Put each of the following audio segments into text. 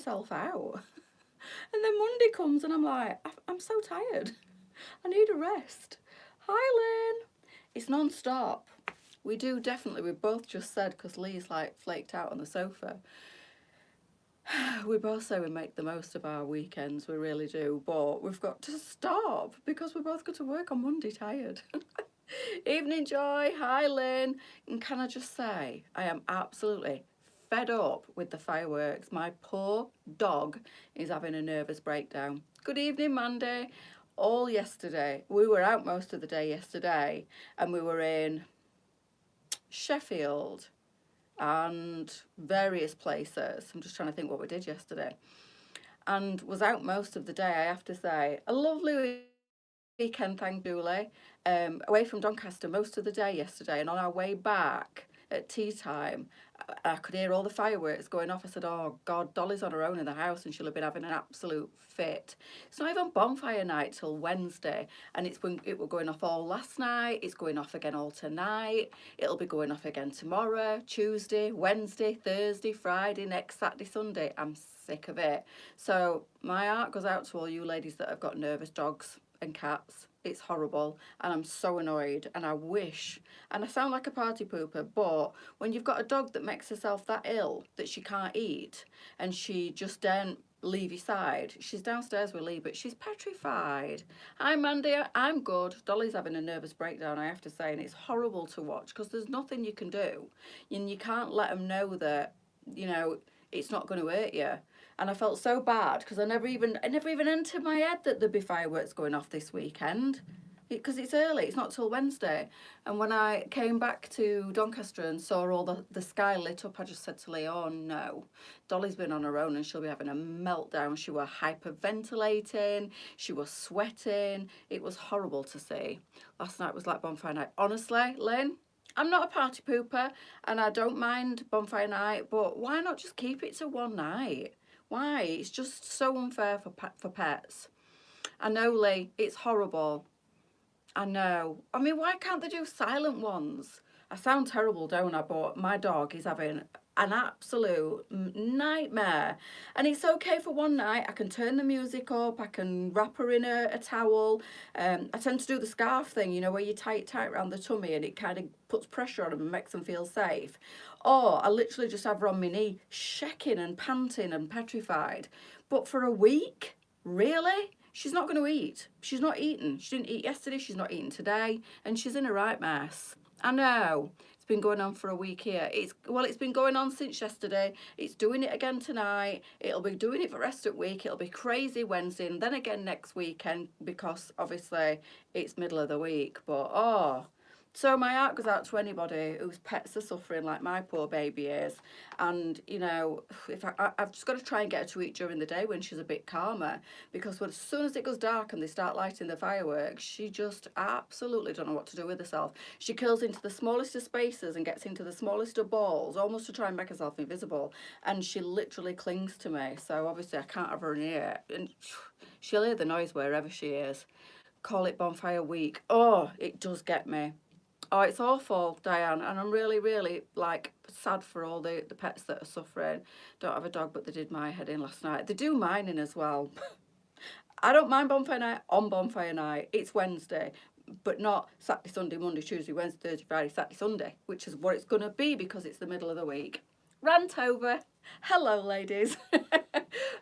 myself out. And then Monday comes and I'm like, I'm so tired. I need a rest. Hi, Lynn. It's non-stop. We both just said, because Lee's like flaked out on the sofa, we both say we make the most of our weekends, we really do, but we've got to stop because we both got to work on Monday tired. Evening Joy, hi Lynn. And can I just say, I am absolutely fed up with the fireworks. My poor dog is having a nervous breakdown. Good evening Mandy. All yesterday, we were out most of the day yesterday, and we were in Sheffield and various places. I'm just trying to think what we did yesterday. And was out most of the day, I have to say. A lovely weekend, thank Julie. Away from Doncaster most of the day yesterday, and on our way back at tea time, I could hear all the fireworks going off. I said, oh God, Dolly's on her own in the house and she'll have been having an absolute fit. It's not even bonfire night till Wednesday, and it was going off all last night. It's going off again all tonight. It'll be going off again tomorrow, Tuesday, Wednesday, Thursday, Friday, next Saturday, Sunday. I'm sick of it. So my heart goes out to all you ladies that have got nervous dogs and cats. It's horrible, and I'm so annoyed, and I wish, and I sound like a party pooper, but when you've got a dog that makes herself that ill that she can't eat and she just don't leave your side, she's downstairs with Lee, but she's petrified. Hi Mandy, I'm good. Dolly's having a nervous breakdown, I have to say, and it's horrible to watch because there's nothing you can do, and you can't let them know that, you know, it's not going to hurt you. And I felt so bad because I never even entered my head that there'd be fireworks going off this weekend, because it's early, it's not till Wednesday. And when I came back to Doncaster and saw all the sky lit up, I just said to Lee, oh no, Dolly's been on her own and she'll be having a meltdown. She was hyperventilating, she was sweating. It was horrible to see. Last night was like bonfire night. Honestly, Lynn, I'm not a party pooper and I don't mind bonfire night, but why not just keep it to one night? Why? It's just so unfair for pets. I know, Lee, it's horrible. I know. I mean, why can't they do silent ones? I sound terrible, don't I? But my dog is having an absolute nightmare. And it's okay for one night. I can turn the music up. I can wrap her in a towel. I tend to do the scarf thing, you know, where you tie it tight around the tummy and it kind of puts pressure on them and makes them feel safe. Or I literally just have her on my knee, shaking and panting and petrified. But for a week? Really? She's not going to eat. She's not eating. She didn't eat yesterday. She's not eating today. And she's in a right mess. I know. It's been going on for a week here. It's been going on since yesterday. It's doing it again tonight. It'll be doing it for the rest of the week. It'll be crazy Wednesday and then again next weekend because obviously it's middle of the week. But oh, so my heart goes out to anybody whose pets are suffering like my poor baby is. And, you know, if I've just got to try and get her to eat during the day when she's a bit calmer, because as soon as it goes dark and they start lighting the fireworks, she just absolutely don't know what to do with herself. She curls into the smallest of spaces and gets into the smallest of balls, almost to try and make herself invisible. And she literally clings to me. So obviously I can't have her near. And she'll hear the noise wherever she is. Call it bonfire week. Oh, it does get me. Oh, it's awful, Diane, and I'm really, really, like, sad for all the pets that are suffering. Don't have a dog, but they did my head in last night. They do mine in as well. I don't mind bonfire night on bonfire night. It's Wednesday, but not Saturday, Sunday, Monday, Tuesday, Wednesday, Thursday, Friday, Saturday, Sunday, which is what it's going to be because it's the middle of the week. Rant over. Hello, ladies.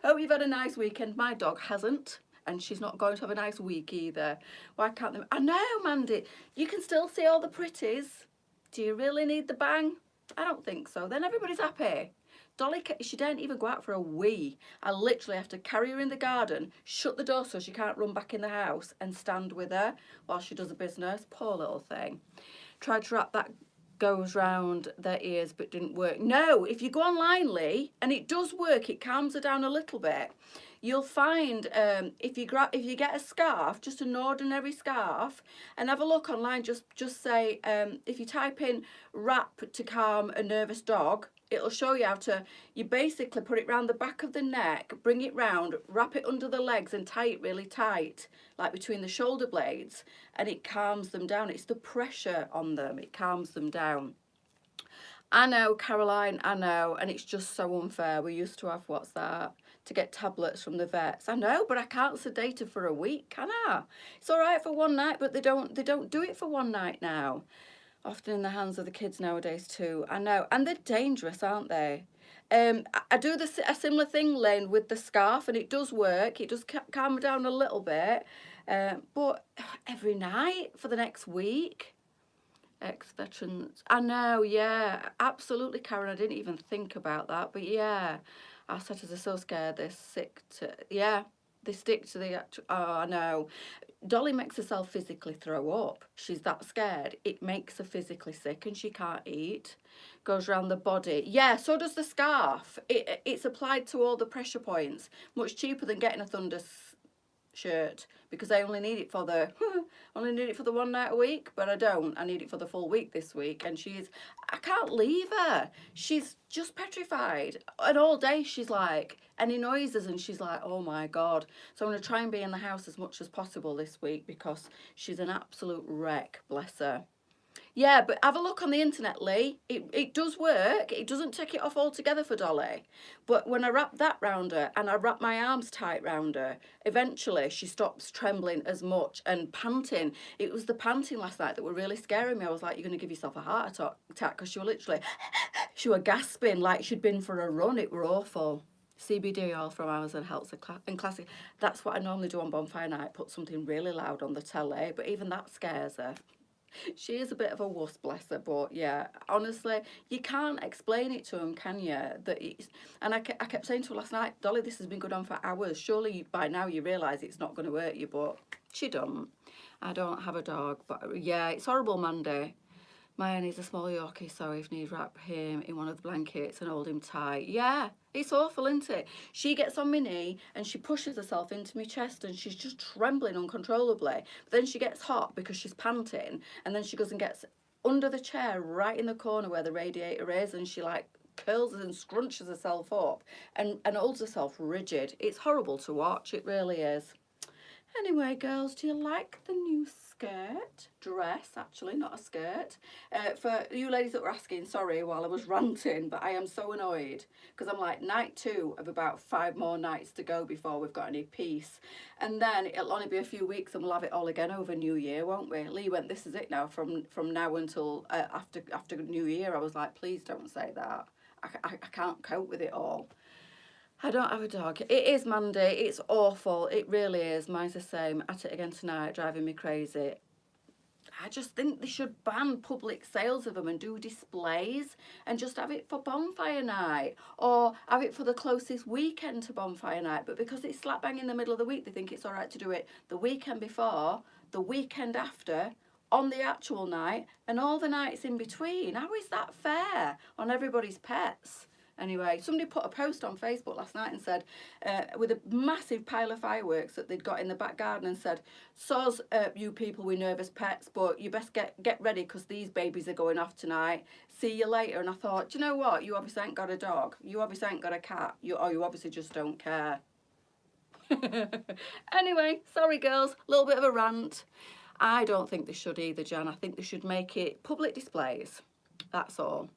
Hope you've had a nice weekend. My dog hasn't. And she's not going to have a nice week either. Why can't they? I know, Mandy. You can still see all the pretties. Do you really need the bang? I don't think so. Then everybody's happy. Dolly, she don't even go out for a wee. I literally have to carry her in the garden, shut the door so she can't run back in the house, and stand with her while she does her business. Poor little thing. Tried to wrap that goes round their ears but didn't work. No, if you go online, Lee, and it does work, it calms her down a little bit. You'll find if you get a scarf, just an ordinary scarf, and have a look online, just say if you type in wrap to calm a nervous dog, it'll show you how to, you basically put it round the back of the neck, bring it round, wrap it under the legs and tie it really tight, like between the shoulder blades, and it calms them down. It's the pressure on them, it calms them down. I know, Caroline, I know, and it's just so unfair. We used to have, what's that, to get tablets from the vets. I know, but I can't sedate her for a week, can I? It's all right for one night, but they don't do it for one night now. Often in the hands of the kids nowadays too. I know, and they're dangerous, aren't they? I do a similar thing, Lynn, with the scarf, and it does work. It does calm me down a little bit, but every night for the next week. Ex-veterans. I know, yeah, absolutely, Karen. I didn't even think about that, but yeah, our setters are so scared. They're sick to, yeah, they stick to the actual. Oh, I know. Dolly makes herself physically throw up. She's that scared. It makes her physically sick, and she can't eat. Goes around the body. Yeah, so does the scarf. It's applied to all the pressure points. Much cheaper than getting a Thunder shirt, because I only need it for the only need it for the one night a week, but I don't. I need it for the full week this week, and I can't leave her. She's just petrified, and all day she's like any noises, and she's like, oh my god. So I'm going to try and be in the house as much as possible this week, because she's an absolute wreck, bless her. Yeah, but have a look on the internet, Lee. It does work. It doesn't take it off altogether for Dolly. But when I wrap that round her and I wrap my arms tight round her, eventually she stops trembling as much and panting. It was the panting last night that were really scaring me. I was like, you're going to give yourself a heart attack, because she was literally, she was gasping like she'd been for a run. It were awful. CBD oil from Amazon helps and classic. That's what I normally do on bonfire night, put something really loud on the telly, but even that scares her. She is a bit of a wuss, bless her, but yeah, honestly, you can't explain it to him, can you? And I kept saying to her last night, Dolly, this has been going on for hours. Surely by now you realise it's not going to hurt you, but she don't. I don't have a dog, but yeah, it's horrible Monday. Mine is a small Yorkie, so if need, wrap him in one of the blankets and hold him tight. Yeah, it's awful, isn't it? She gets on my knee and she pushes herself into my chest, and she's just trembling uncontrollably. But then she gets hot because she's panting, and then she goes and gets under the chair right in the corner where the radiator is, and she like curls and scrunches herself up and holds herself rigid. It's horrible to watch, it really is. Anyway, girls, do you like the new dress, actually, not a skirt? For you ladies that were asking, sorry while I was ranting, but I am so annoyed, because I'm like night 2 of about 5 more nights to go before we've got any peace. And then it'll only be a few weeks and we'll have it all again over New Year, won't we? Lee went, this is it now, from now until after New Year. I was like, please don't say that. I can't cope with it all. I don't have a dog. It is Monday. It's awful. It really is. Mine's the same. At it again tonight, driving me crazy. I just think they should ban public sales of them and do displays and just have it for bonfire night, or have it for the closest weekend to bonfire night. But because it's slap bang in the middle of the week, they think it's all right to do it the weekend before, the weekend after, on the actual night, and all the nights in between. How is that fair on everybody's pets? Anyway, somebody put a post on Facebook last night and said, with a massive pile of fireworks that they'd got in the back garden, and said, soz, you people with nervous pets, but you best get ready, because these babies are going off tonight. See you later. And I thought, do you know what? You obviously ain't got a dog. You obviously ain't got a cat. You obviously just don't care. Anyway, sorry girls, a little bit of a rant. I don't think they should either, Jan. I think they should make it public displays. That's all.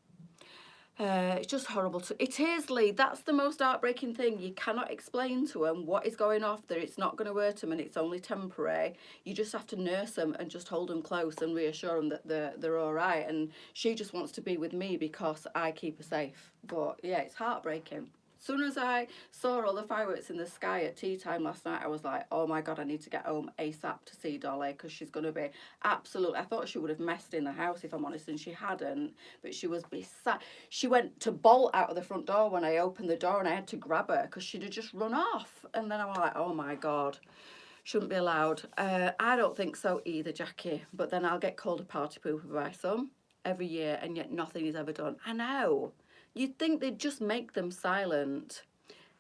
It's just horrible. It is, Lee. That's the most heartbreaking thing. You cannot explain to them what is going off, that it's not going to hurt them and it's only temporary. You just have to nurse them and just hold them close and reassure them that they're all right. And she just wants to be with me because I keep her safe. But yeah, it's heartbreaking. As soon as I saw all the fireworks in the sky at tea time last night, I was like, oh my God, I need to get home ASAP to see Dolly, because she's going to be absolutely, I thought she would have messed in the house, if I'm honest, and she hadn't, but she was beside. She went to bolt out of the front door when I opened the door, and I had to grab her because she'd have just run off. And then I was like, oh my God, shouldn't be allowed. I don't think so either, Jackie, but then I'll get called a party pooper by some every year, and yet nothing is ever done. I know. You'd think they'd just make them silent.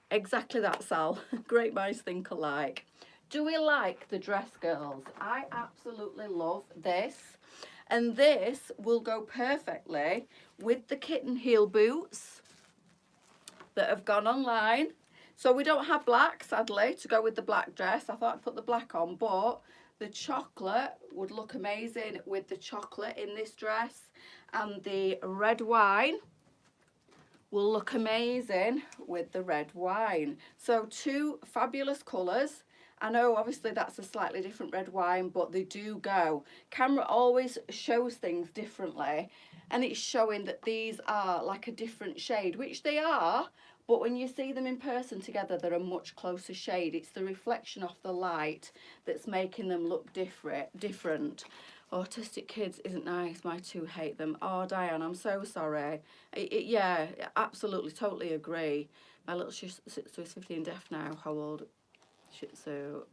Exactly that, Sal. Great minds think alike. Do we like the dress, girls? I absolutely love this. And this will go perfectly with the kitten heel boots that have gone online. So we don't have black, sadly, to go with the black dress. I thought I'd put the black on, but the chocolate would look amazing with the chocolate in this dress. And the red wine will look amazing with the red wine. So two fabulous colours. I know obviously that's a slightly different red wine, but they do go. Camera always shows things differently, and it's showing that these are like a different shade, which they are, but when you see them in person together, they're a much closer shade. It's the reflection off the light that's making them look different. Autistic kids isn't nice. My two hate them. Oh, Diane, I'm so sorry. Yeah, absolutely, totally agree. My little Shih Tzu is 15 deaf now. How old? Shih Tzu.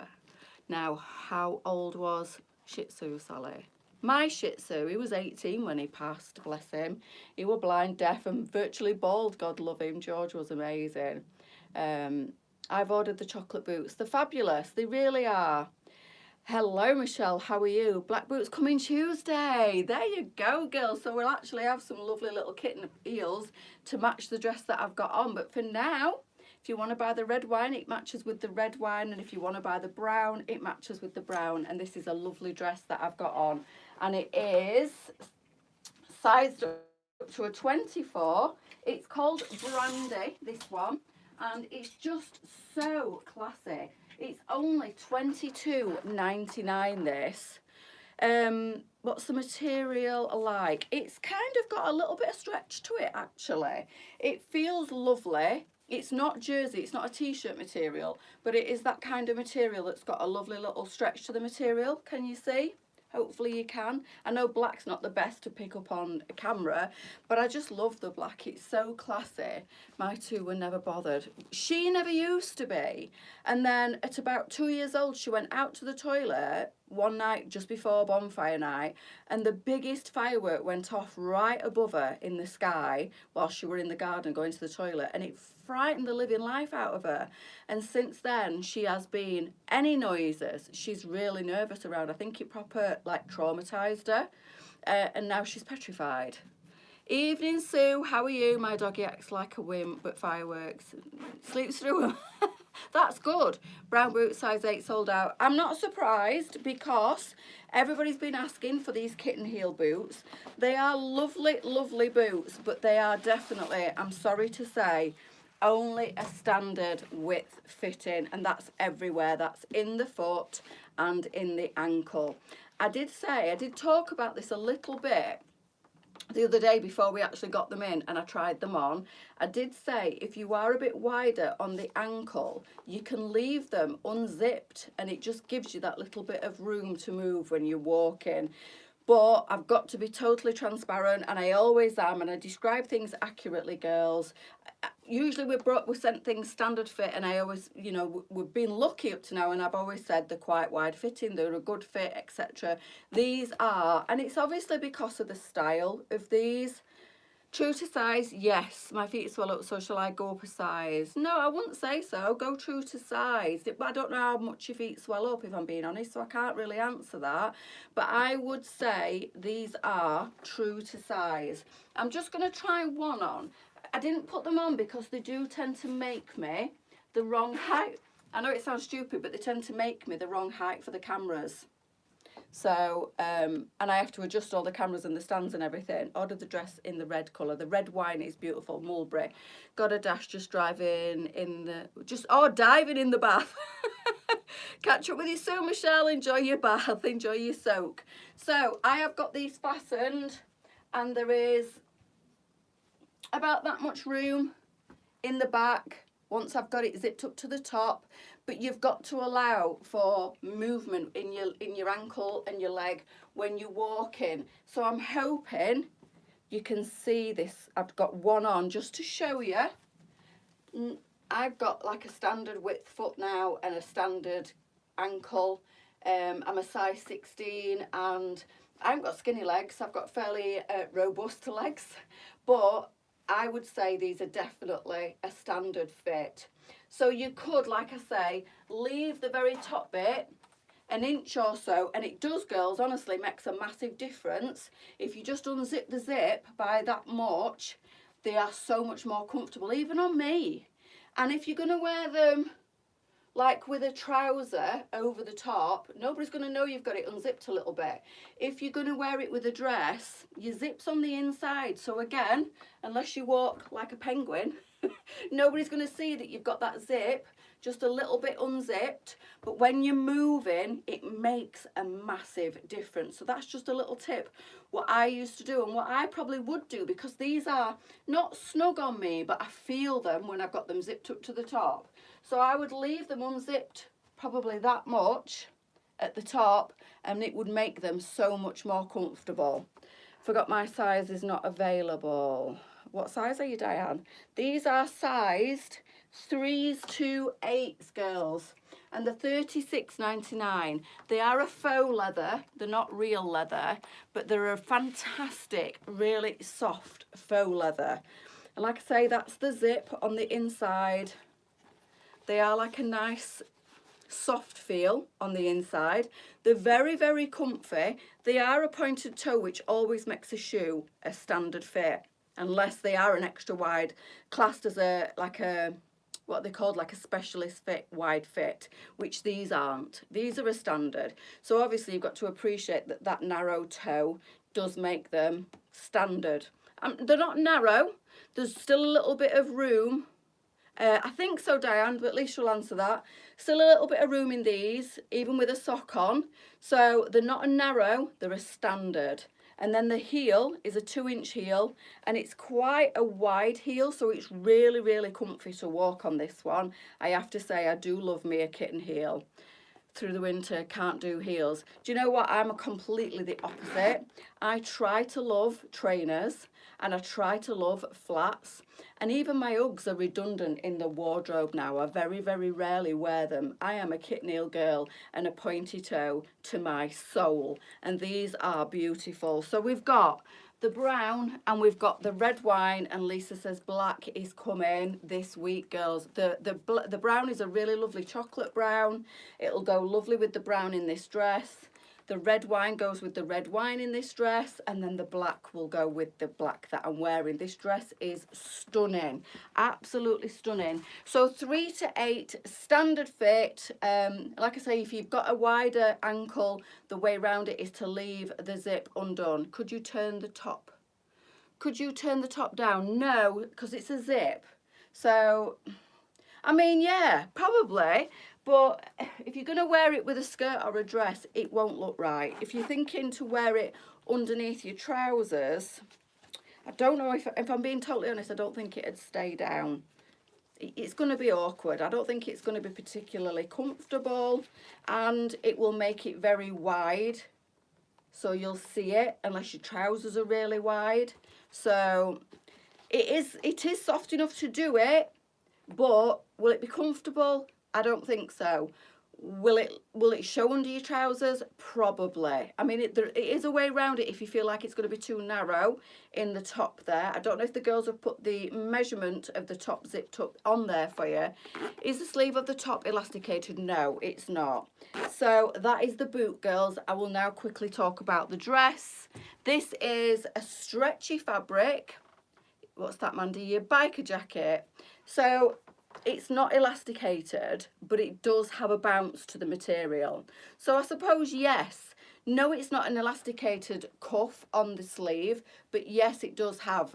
Now, how old was Shih Tzu, Sally? My Shih Tzu, he was 18 when he passed, bless him. He was blind, deaf and virtually bald, God love him. George was amazing. I've ordered the chocolate boots. They're fabulous, they really are. Hello, Michelle, how are you? Black boots coming Tuesday. There you go, girls. So we'll actually have some lovely little kitten heels to match the dress that I've got on. But for now, if you want to buy the red wine, it matches with the red wine. And if you want to buy the brown, it matches with the brown. And this is a lovely dress that I've got on. And it is sized up to a 24. It's called Brandy, this one. And it's just so classy. It's only $22.99 this. What's the material like? It's kind of got a little bit of stretch to it actually. It feels lovely. It's not jersey, it's not a t-shirt material, but it is that kind of material that's got a lovely little stretch to the material. Can you see? Hopefully you can. I know black's not the best to pick up on a camera, but I just love the black. It's so classy. My two were never bothered. She never used to be. And then at about 2 years old, she went out to the toilet one night just before bonfire night, and the biggest firework went off right above her in the sky while she were in the garden going to the toilet, and it frightened the living life out of her. And since then she has been, any noises she's really nervous around. I think it proper like traumatized her, and now she's petrified. Evening, Sue, how are you? My doggy acts like a wimp, but fireworks sleeps through them. That's good. Brown boots, size 8, sold out. I'm not surprised because everybody's been asking for these kitten heel boots. They are lovely, lovely boots, but they are definitely, I'm sorry to say, only a standard width fitting, and that's everywhere. That's in the foot and in the ankle. I did talk about this a little bit the other day before we actually got them in and I tried them on. I did say if you are a bit wider on the ankle, you can leave them unzipped and it just gives you that little bit of room to move when you're walking. But I've got to be totally transparent, and I always am, and I describe things accurately, girls. Usually we're sent things standard fit, and I always, you know, we've been lucky up to now, and I've always said they're quite wide fitting, they're a good fit, etc. These are, and it's obviously because of the style of these. True to size, yes. My feet swell up, so shall I go up a size? No, I wouldn't say so. Go true to size. I don't know how much your feet swell up, if I'm being honest, so I can't really answer that. But I would say these are true to size. I'm just going to try one on. I didn't put them on because they do tend to make me the wrong height. I know it sounds stupid, but they tend to make me the wrong height for the cameras. So, and I have to adjust all the cameras and the stands and everything. Ordered the dress in the red colour. The red wine is beautiful, mulberry. Got a dash just driving in the, diving in the bath. Catch up with you soon, Michelle. Enjoy your bath, enjoy your soak. So, I have got these fastened, and there is about that much room in the back once I've got it zipped up to the top. But you've got to allow for movement in your ankle and your leg when you're walking. So I'm hoping you can see this. I've got one on just to show you. I've got like a standard width foot now and a standard ankle. I'm a size 16 and I haven't got skinny legs. I've got fairly robust legs, but I would say these are definitely a standard fit. So you could, like I say, leave the very top bit an inch or so, and it does, girls, honestly makes a massive difference. If you just unzip the zip by that much, they are so much more comfortable, even on me. And if you're going to wear them like with a trouser over the top, nobody's going to know you've got it unzipped a little bit. If you're going to wear it with a dress, your zip's on the inside. So again, unless you walk like a penguin, nobody's going to see that you've got that zip just a little bit unzipped. But when you're moving, it makes a massive difference. So that's just a little tip, what I used to do and what I probably would do, because these are not snug on me, but I feel them when I've got them zipped up to the top. So I would leave them unzipped probably that much at the top, and it would make them so much more comfortable. Forgot my size is not available. What size are you, Diane? These are sized 3s to 8s, girls, and they're £36.99. They are a faux leather. They're not real leather, but they're a fantastic, really soft faux leather. And like I say, that's the zip on the inside. They are like a nice soft feel on the inside. They're very, very comfy. They are a pointed toe, which always makes a shoe a standard fit, unless they are an extra wide, classed as what they called like a specialist fit, wide fit, which these aren't. These are a standard. So obviously you've got to appreciate that that narrow toe does make them standard. They're not narrow. There's still a little bit of room. I think so, Diane, but at least you'll answer that. Still a little bit of room in these, even with a sock on. So they're not a narrow, they're a standard. And then the heel is a 2-inch heel, and it's quite a wide heel, so it's really, really comfy to walk on this one. I have to say, I do love me a kitten heel. Through the winter, can't do heels. Do you know what? I'm completely the opposite. I try to love trainers, and I try to love flats, and even my Uggs are redundant in the wardrobe now. I very, very rarely wear them. I am a kitten heel girl and a pointy toe to my soul, and these are beautiful. So we've got the brown and we've got the red wine, and Lisa says black is coming this week, girls. The brown is a really lovely chocolate brown. It'll go lovely with the brown in this dress. The red wine goes with the red wine in this dress, and then the black will go with the black that I'm wearing. This dress is stunning, absolutely stunning. So 3 to 8 standard fit. Like I say, if you've got a wider ankle, the way around it is to leave the zip undone. Could you turn the top? Could you turn the top down? No, because it's a zip. So, I mean, yeah, probably. But if you're going to wear it with a skirt or a dress, it won't look right. If you're thinking to wear it underneath your trousers, I don't know if I'm being totally honest, I don't think it'd stay down. It's going to be awkward. I don't think it's going to be particularly comfortable, and it will make it very wide. So you'll see it unless your trousers are really wide. So it is soft enough to do it, but will it be comfortable? I don't think so. Will it show under your trousers? Probably. I mean, it is a way around it if you feel like it's going to be too narrow in the top there. I don't know if the girls have put the measurement of the top zipped up on there for you. Is the sleeve of the top elasticated? No, it's not. So that is the boot, girls. I will now quickly talk about the dress. This is a stretchy fabric. What's that, Mandy? Your biker jacket. So it's not elasticated, but it does have a bounce to the material. So I suppose, yes, no, it's not an elasticated cuff on the sleeve, but yes, it does have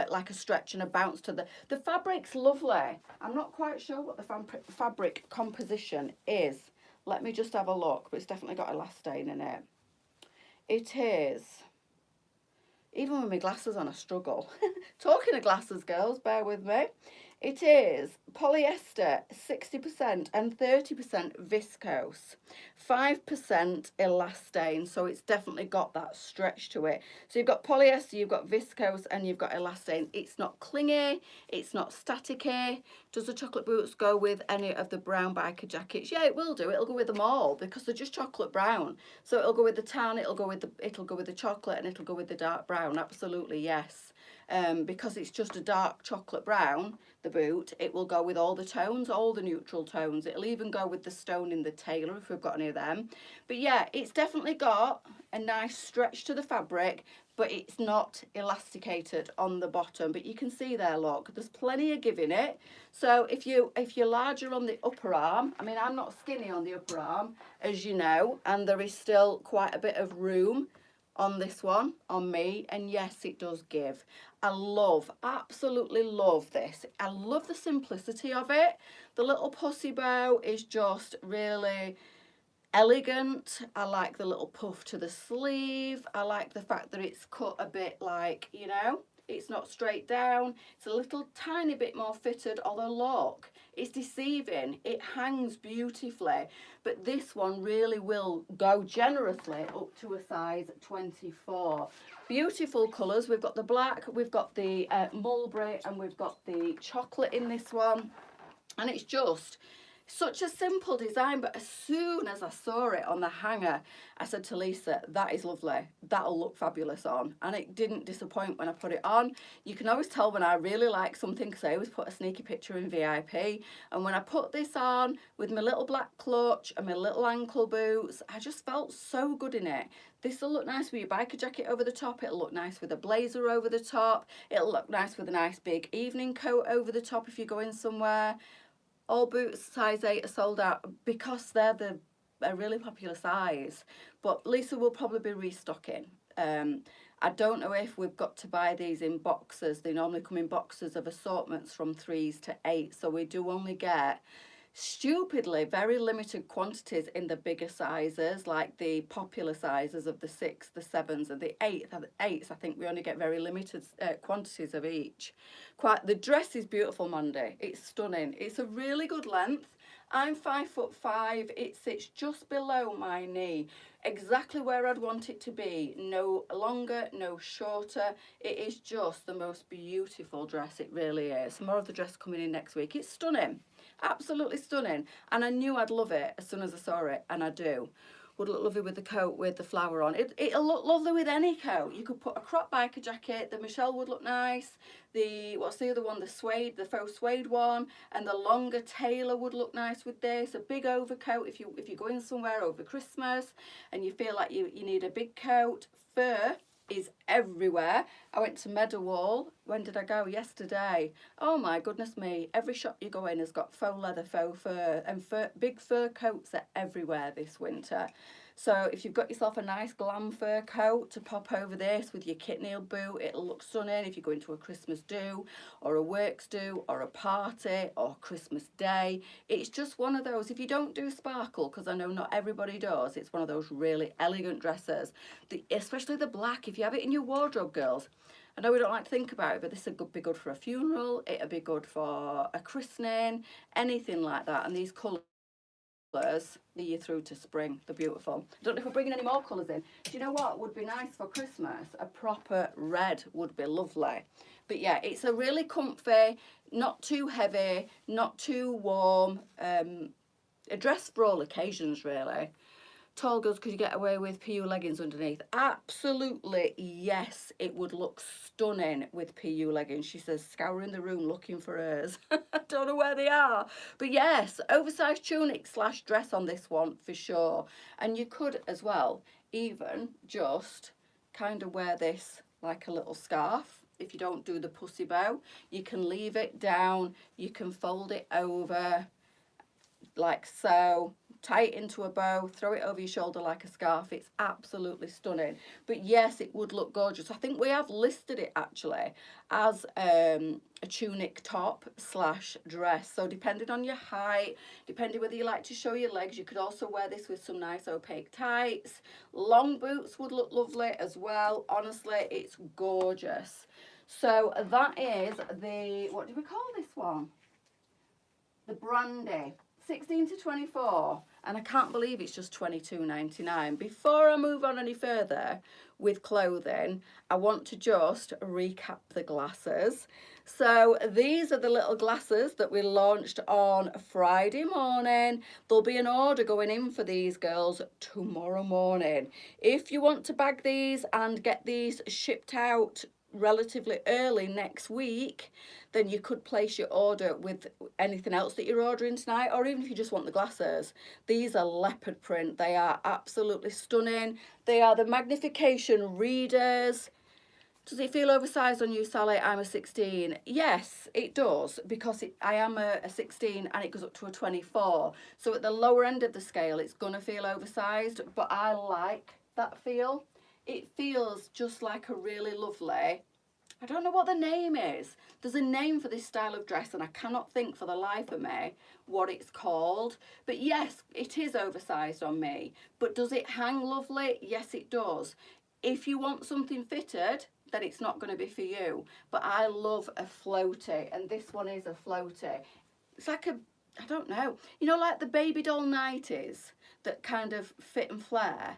like a stretch and a bounce to the fabric's lovely. I'm not quite sure what the fabric composition is. Let me just have a look, but it's definitely got elastane in it. It is. Even with my glasses on, I struggle. Talking of glasses, girls, bear with me. It is polyester 60% and 30% viscose, 5% elastane, so it's definitely got that stretch to it. So you've got polyester, you've got viscose, and you've got elastane. It's not clingy, it's not staticky. Does the chocolate boots go with any of the brown biker jackets? Yeah, it will do. It'll go with them all because they're just chocolate brown. So it'll go with the tan, it'll go with the chocolate, and it'll go with the dark brown. Absolutely, yes. Because it's just a dark chocolate brown, the boot, it will go with all the tones, all the neutral tones. It'll even go with the stone in the tailor if we've got any of them. But yeah, it's definitely got a nice stretch to the fabric, but it's not elasticated on the bottom. But you can see there, look, there's plenty of give in it. So if you're larger on the upper arm, I mean, I'm not skinny on the upper arm, as you know, and there is still quite a bit of room on this one, on me, and yes, it does give. I love, absolutely love this. I love the simplicity of it. The little pussy bow is just really elegant. I like the little puff to the sleeve. I like the fact that it's cut a bit like, you know, it's not straight down. It's a little tiny bit more fitted, although look, it's deceiving. It hangs beautifully, but this one really will go generously up to a size 24. Beautiful colours. We've got the black, we've got the mulberry, and we've got the chocolate in this one. And it's just such a simple design, but as soon as I saw it on the hanger, I said to Lisa, that is lovely. That'll look fabulous on. And it didn't disappoint when I put it on. You can always tell when I really like something because I always put a sneaky picture in VIP. And when I put this on with my little black clutch and my little ankle boots, I just felt so good in it. This will look nice with your biker jacket over the top. It'll look nice with a blazer over the top. It'll look nice with a nice big evening coat over the top if you're going somewhere. All boots size 8 are sold out because they're a really popular size. But Lisa will probably be restocking. I don't know if we've got to buy these in boxes. They normally come in boxes of assortments from 3s to 8. So we do only get stupidly very limited quantities in the bigger sizes, like the popular sizes of the 6, the 7s, and the 8s. I think we only get very limited quantities of each. The dress is beautiful, Mandy. It's stunning. It's a really good length. I'm 5'5". It sits just below my knee, exactly where I'd want it to be. No longer, no shorter. It is just the most beautiful dress. It really is. More of the dress coming in next week. It's stunning. Absolutely stunning. And I knew I'd love it as soon as I saw it, and I do. Would look lovely with the coat with the flower on. It'll look lovely with any coat. You could put a crop biker jacket. The Michelle would look nice. What's the other one? The suede, the faux suede one, and the longer tailor would look nice with this. A big overcoat if you're going somewhere over Christmas and you feel like you need a big coat. Fur is everywhere. I went to Meadowall. When did I go? Yesterday. Oh my goodness me. Every shop you go in has got faux leather, faux fur, and big fur coats are everywhere this winter. So if you've got yourself a nice glam fur coat to pop over this with your kit nail boot, it'll look stunning if you're going to a Christmas do or a works do or a party or Christmas day. It's just one of those, if you don't do sparkle, because I know not everybody does, it's one of those really elegant dresses, especially the black. If you have it in your wardrobe, girls, I know we don't like to think about it, but this would be good for a funeral, it'll be good for a christening, anything like that. And these colours the year through to spring. They're beautiful. I don't know if we're bringing any more colours in. Do you know what would be nice for Christmas? A proper red would be lovely. But yeah, it's a really comfy, not too heavy, not too warm, a dress for all occasions really. Tall girls, could you get away with PU leggings underneath? Absolutely, yes. It would look stunning with PU leggings. She says, scouring the room looking for hers. I don't know where they are. But yes, oversized tunic / dress on this one for sure. And you could as well even just kind of wear this like a little scarf. If you don't do the pussy bow, you can leave it down. You can fold it over like so. Tie it into a bow, throw it over your shoulder like a scarf. It's absolutely stunning. But yes, it would look gorgeous. I think we have listed it actually as a tunic top / dress. So depending on your height, depending whether you like to show your legs, you could also wear this with some nice opaque tights. Long boots would look lovely as well. Honestly, it's gorgeous. So that is what do we call this one? The brandy. 16 to 24, and I can't believe it's just $22.99. Before I move on any further with clothing, I want to just recap the glasses. So these are the little glasses that we launched on Friday morning. There'll be an order going in for these girls tomorrow morning. If you want to bag these and get these shipped out relatively early next week, then you could place your order with anything else that you're ordering tonight, or even if you just want the glasses. These are leopard print. They are absolutely stunning. They are the magnification readers. Does it feel oversized on you, Sally? I'm a 16. Yes, it does, because I am a 16 and it goes up to a 24. So at the lower end of the scale, it's going to feel oversized, but I like that feel. It feels just like a really lovely, I don't know what the name is. There's a name for this style of dress and I cannot think for the life of me what it's called. But yes, it is oversized on me. But does it hang lovely? Yes, it does. If you want something fitted, then it's not going to be for you. But I love a floaty, and this one is a floaty. It's like a, I don't know, you know, like the baby doll 90s that kind of fit and flare.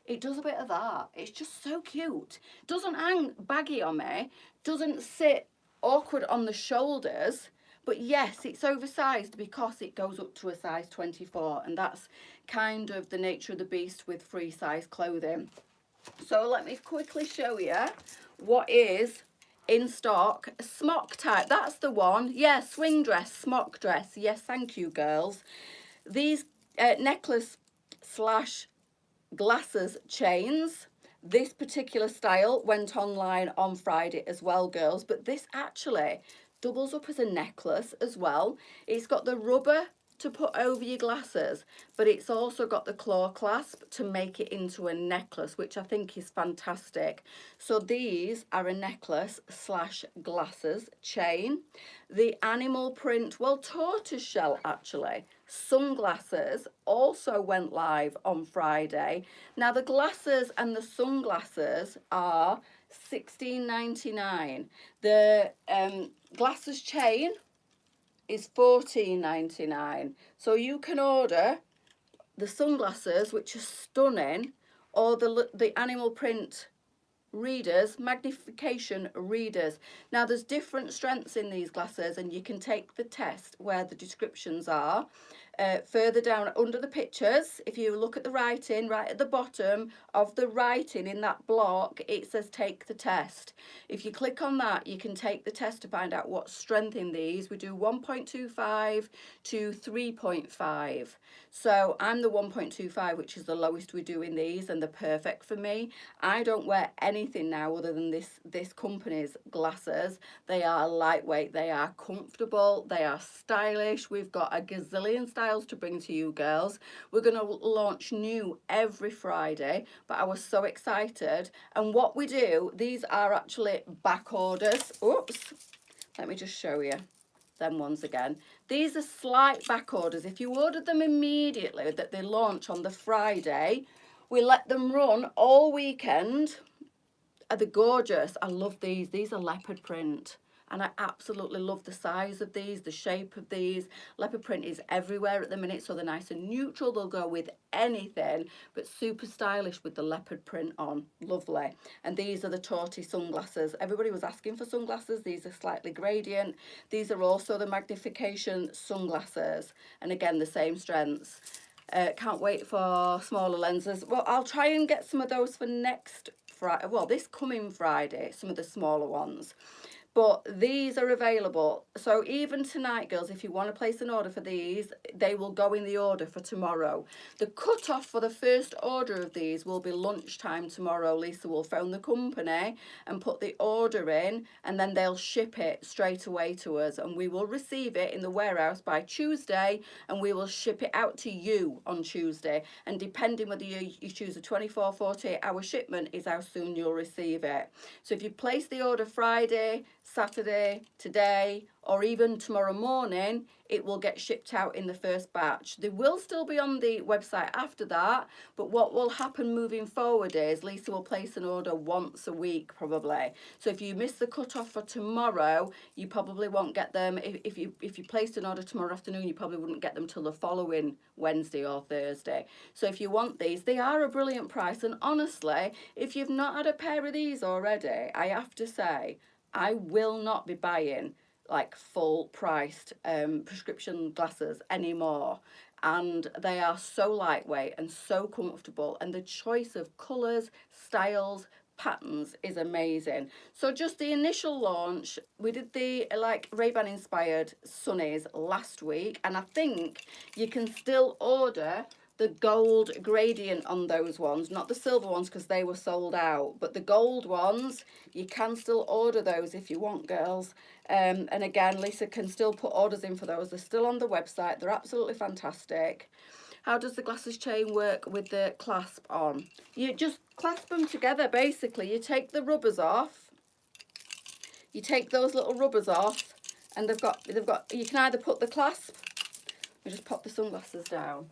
It does a bit of that. It's just so cute. Doesn't hang baggy on me. Doesn't sit awkward on the shoulders. But yes, it's oversized because it goes up to a size 24. And that's kind of the nature of the beast with free size clothing. So let me quickly show you what is in stock. Smock type. That's the one. Yeah, swing dress, smock dress. Yes, thank you, girls. These necklace slash glasses chains, this particular style went online on Friday as well, girls, but this actually doubles up as a necklace as well. It's got the rubber to put over your glasses, but it's also got the claw clasp to make it into a necklace, which I think is fantastic. So these are a necklace slash glasses chain. The animal print, well, tortoise shell actually, sunglasses also went live on Friday. Now the glasses and the sunglasses are $16.99. The glasses chain is $14.99. So you can order the sunglasses, which are stunning, or the animal print readers, magnification readers. Now there's different strengths in these glasses, and you can take the test where the descriptions are. Further down under the pictures, if you look at the writing, right at the bottom of the writing in that block, it says take the test. If you click on that, you can take the test to find out what strength in these. We do 1.25 to 3.5. So I'm the 1.25, which is the lowest we do in these, and they're perfect for me. I don't wear anything now other than this company's glasses. They are lightweight, they are comfortable, they are stylish. We've got a gazillion styles to bring to you girls. We're going to launch new every Friday, but I was so excited. And what we do, these are actually back orders. Oops, let me just show you them ones again. These are slight back orders. If you ordered them immediately, that they launch on the Friday, we let them run all weekend. Are they gorgeous? I love these. These are leopard print. And I absolutely love the size of these, the shape of these. Leopard print is everywhere at the minute, so they're nice and neutral. They'll go with anything, but super stylish with the leopard print on. Lovely. And these are the tortoise sunglasses. Everybody was asking for sunglasses. These are slightly gradient. These are also the magnification sunglasses. And again, the same strengths. Can't wait for smaller lenses. Well, I'll try and get some of those for next Friday. Well, this coming Friday, some of the smaller ones. But these are available. So even tonight, girls, if you want to place an order for these, they will go in the order for tomorrow. The cut-off for the first order of these will be lunchtime tomorrow. Lisa will phone the company and put the order in, and then they'll ship it straight away to us. And we will receive it in the warehouse by Tuesday, and we will ship it out to you on Tuesday. And depending whether you choose a 24, 48-hour shipment is how soon you'll receive it. So if you place the order Friday, Saturday, today, or even tomorrow morning, it will get shipped out in the first batch. They will still be on the website after that, but what will happen moving forward is Lisa will place an order once a week probably. So if you miss the cutoff for tomorrow, you probably won't get them. If you placed an order tomorrow afternoon, you probably wouldn't get them till the following Wednesday or Thursday. So if you want these, they are a brilliant price. And honestly, if you've not had a pair of these already, I have to say, I will not be buying like full priced prescription glasses anymore. And they are so lightweight and so comfortable, and the choice of colours, styles, patterns is amazing. So just the initial launch, we did the like Ray-Ban inspired sunnies last week, and I think you can still order the gold gradient on those ones, not the silver ones because they were sold out, but the gold ones, you can still order those if you want, girls. And again, Lisa can still put orders in for those. They're still on the website. They're absolutely fantastic. How does the glasses chain work with the clasp on? You just clasp them together, basically. You take the rubbers off. You take those little rubbers off, and they've got, you can either put the clasp, let me just pop the sunglasses down.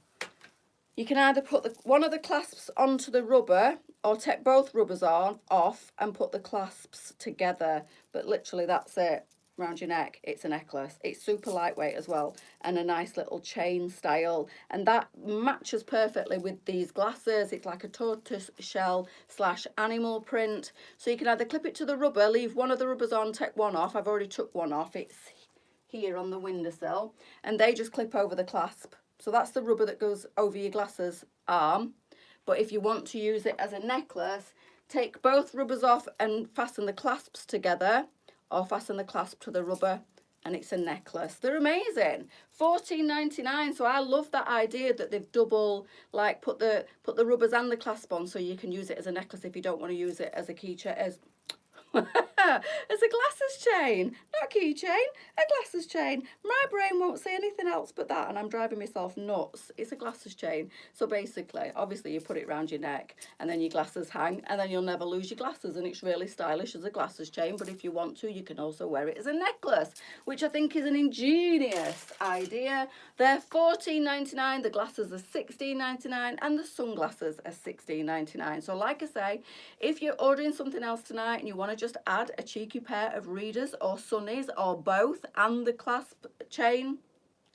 You can either put one of the clasps onto the rubber or take both rubbers off and put the clasps together. But literally that's it, around your neck. It's a necklace. It's super lightweight as well and a nice little chain style. And that matches perfectly with these glasses. It's like a tortoise shell / animal print. So you can either clip it to the rubber, leave one of the rubbers on, take one off. I've already took one off. It's here on the windowsill. And they just clip over the clasp. So that's the rubber that goes over your glasses arm. But if you want to use it as a necklace, take both rubbers off and fasten the clasps together, or fasten the clasp to the rubber, and it's a necklace. They're amazing. $14.99. So I love that idea that they've double, like put the rubbers and the clasp on, so you can use it as a necklace if you don't want to use it as a keychain, as as a glasses chain, not a keychain, a glasses chain. My brain won't say anything else but that, and I'm driving myself nuts. It's a glasses chain. So basically, obviously you put it around your neck and then your glasses hang, and then you'll never lose your glasses, and it's really stylish as a glasses chain. But if you want to, you can also wear it as a necklace, which I think is an ingenious idea. They're $14.99, the glasses are $16.99, and the sunglasses are $16.99. So like I say, if you're ordering something else tonight and you want to just add a cheeky pair of readers or sunnies or both and the clasp chain,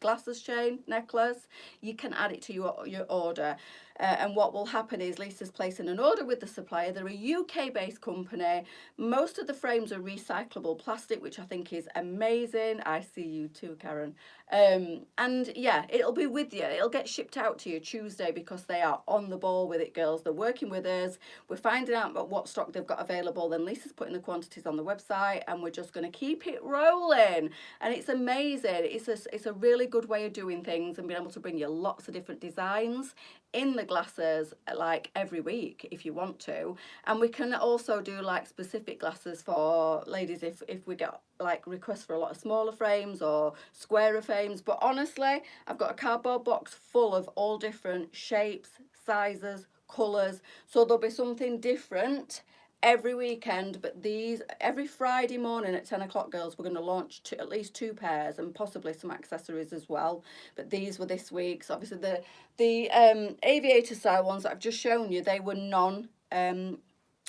glasses chain, necklace, you can add it to your order. And what will happen is Lisa's placing an order with the supplier. They're a UK-based company. Most of the frames are recyclable plastic, which I think is amazing. I see you too, Karen. And yeah, it'll be with you. It'll get shipped out to you Tuesday because they are on the ball with it, girls. They're working with us. We're finding out about what stock they've got available. Then Lisa's putting the quantities on the website, and we're just going to keep it rolling. And it's amazing. It's a really good way of doing things and being able to bring you lots of different designs in the glasses like every week if you want to. And we can also do like specific glasses for ladies if we get like requests for a lot of smaller frames or squarer frames. But honestly, I've got a cardboard box full of all different shapes, sizes, colours, so there'll be something different every weekend. But these, every Friday morning at 10 o'clock, girls, we're going to launch at least 2 pairs and possibly some accessories as well. But these were this week. So obviously the aviator style ones that I've just shown you, they were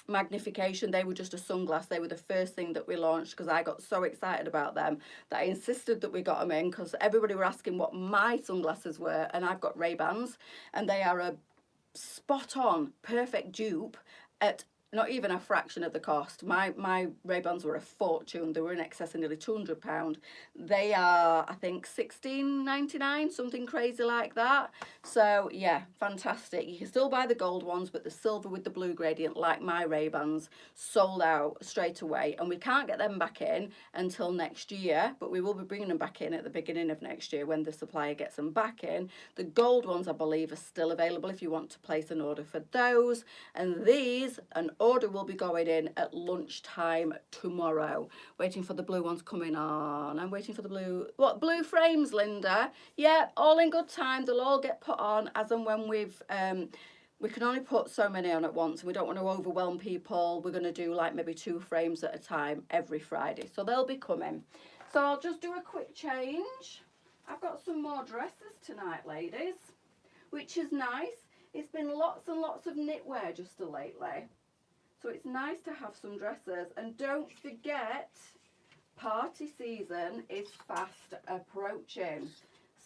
magnification. They were just a sunglass. They were the first thing that we launched because I got so excited about them that I insisted that we got them in, because everybody were asking what my sunglasses were, and I've got Ray-Bans, and they are a spot on perfect dupe at not even a fraction of the cost. My Ray-Bans were a fortune. They were in excess of nearly £200. They are, I think, $16.99, something crazy like that. So yeah, fantastic. You can still buy the gold ones, but the silver with the blue gradient, like my Ray-Bans, sold out straight away, and we can't get them back in until next year, but we will be bringing them back in at the beginning of next year when the supplier gets them back in. The gold ones, I believe, are still available if you want to place an order for those. And these, an order will be going in at lunchtime tomorrow. Waiting for the blue ones coming on. I'm waiting for the blue, what, blue frames, Linda? Yeah, all in good time. They'll all get put on as and when we can only put so many on at once, and we don't want to overwhelm people. We're going to do like maybe 2 frames at a time every Friday. So they'll be coming. So I'll just do a quick change. I've got some more dresses tonight, ladies, which is nice. It's been lots and lots of knitwear just lately. So it's nice to have some dresses. And don't forget, party season is fast approaching.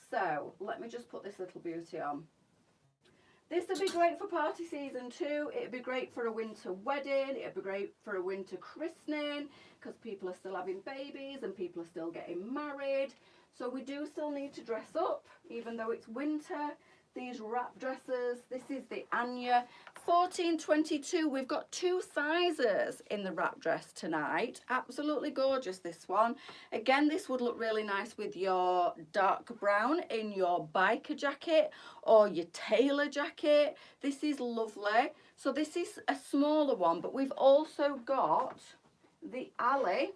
So let me just put this little beauty on. This would be great for party season too. It'd be great for a winter wedding. It'd be great for a winter christening, because people are still having babies and people are still getting married. So we do still need to dress up, even though it's winter. these wrap dresses. This is the Anya. 14.22. We've got 2 sizes in the wrap dress tonight. Absolutely gorgeous, this one. Again, this would look really nice with your dark brown in your biker jacket or your tailor jacket. This is lovely. So this is a smaller one, but we've also got the Alley,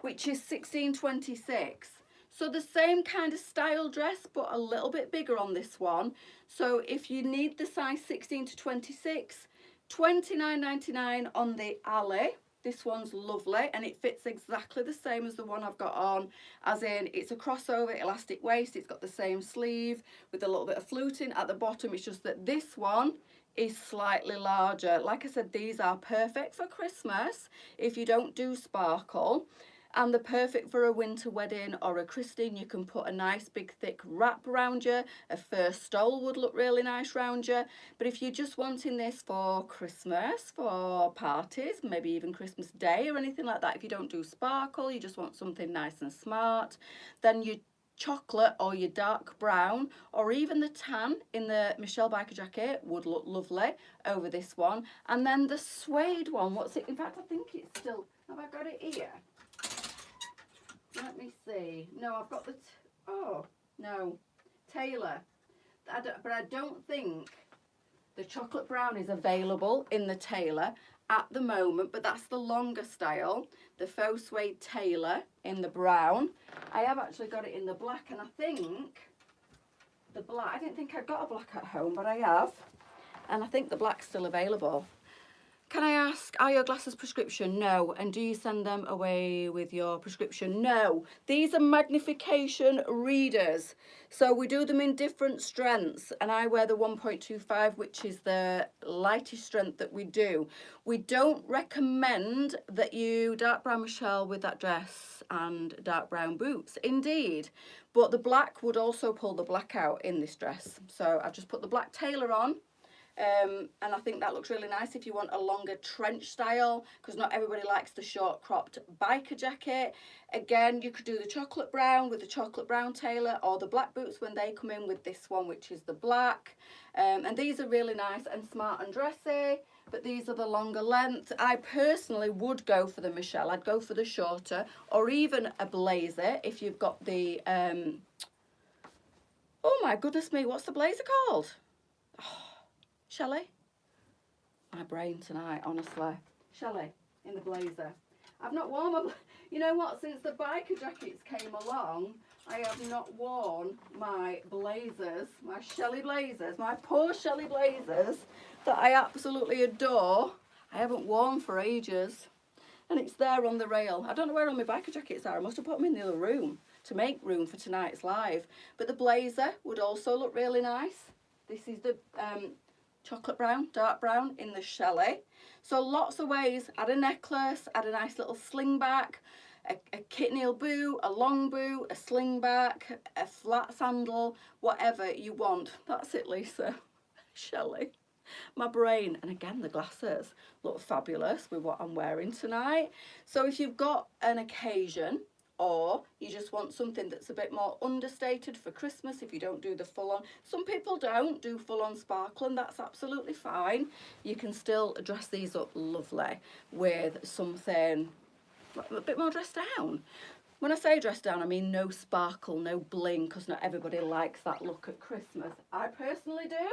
which is 16.26. So the same kind of style dress, but a little bit bigger on this one. So if you need the size 16 to 26, $29.99 on the Alley. This one's lovely and it fits exactly the same as the one I've got on, as in it's a crossover elastic waist. It's got the same sleeve with a little bit of fluting at the bottom. It's just that this one is slightly larger. Like I said, these are perfect for Christmas if you don't do sparkle. And they're perfect for a winter wedding or a christening. You can put a nice big thick wrap around you. A fur stole would look really nice around you. But if you're just wanting this for Christmas, for parties, maybe even Christmas Day or anything like that, if you don't do sparkle, you just want something nice and smart, then your chocolate or your dark brown or even the tan in the Michelle biker jacket would look lovely over this one. And then the suede one, what's it? In fact, I think it's still, have I got it here? Let me see. No, I've got the, oh, no, Taylor. But I don't think the chocolate brown is available in the Taylor at the moment, but that's the longer style. The faux suede Taylor in the brown. I have actually got it in the black, and I think the black, I didn't think I got a black at home, but I have. And I think the black's still available. Can I ask, are your glasses prescription? No. And do you send them away with your prescription? No. These are magnification readers. So we do them in different strengths. And I wear the 1.25, which is the lightest strength that we do. We don't recommend that you dark brown Michelle with that dress and dark brown boots. Indeed. But the black would also pull the black out in this dress. So I've just put the black Taylor on. And I think that looks really nice if you want a longer trench style, because not everybody likes the short cropped biker jacket. Again, you could do the chocolate brown with the chocolate brown Taylor, or the black boots when they come in with this one, which is the black. And these are really nice and smart and dressy, but these are the longer length. I personally would go for the Michelle. I'd go for the shorter, or even a blazer if you've got the, oh my goodness me, what's the blazer called? Shelley? My brain tonight, honestly. Shelley, in the blazer. I've not worn my, you know what, since the biker jackets came along, I have not worn my blazers, my Shelley blazers, my poor Shelley blazers that I absolutely adore. I haven't worn for ages. And it's there on the rail. I don't know where all my biker jackets are. I must have put them in the other room to make room for tonight's live. But the blazer would also look really nice. This is the chocolate brown, dark brown in the Shelley. So lots of ways. Add a necklace, add a nice little sling back, a kitten heel boot, a long boot, a sling back, a flat sandal, whatever you want. That's it, Lisa. Shelley. My brain. And again, the glasses look fabulous with what I'm wearing tonight. So if you've got an occasion, or you just want something that's a bit more understated for Christmas if you don't do the full-on. Some people don't do full-on sparkle, and that's absolutely fine. You can still dress these up lovely with something a bit more dressed down. When I say dressed down, I mean no sparkle, no bling, because not everybody likes that look at Christmas. I personally do.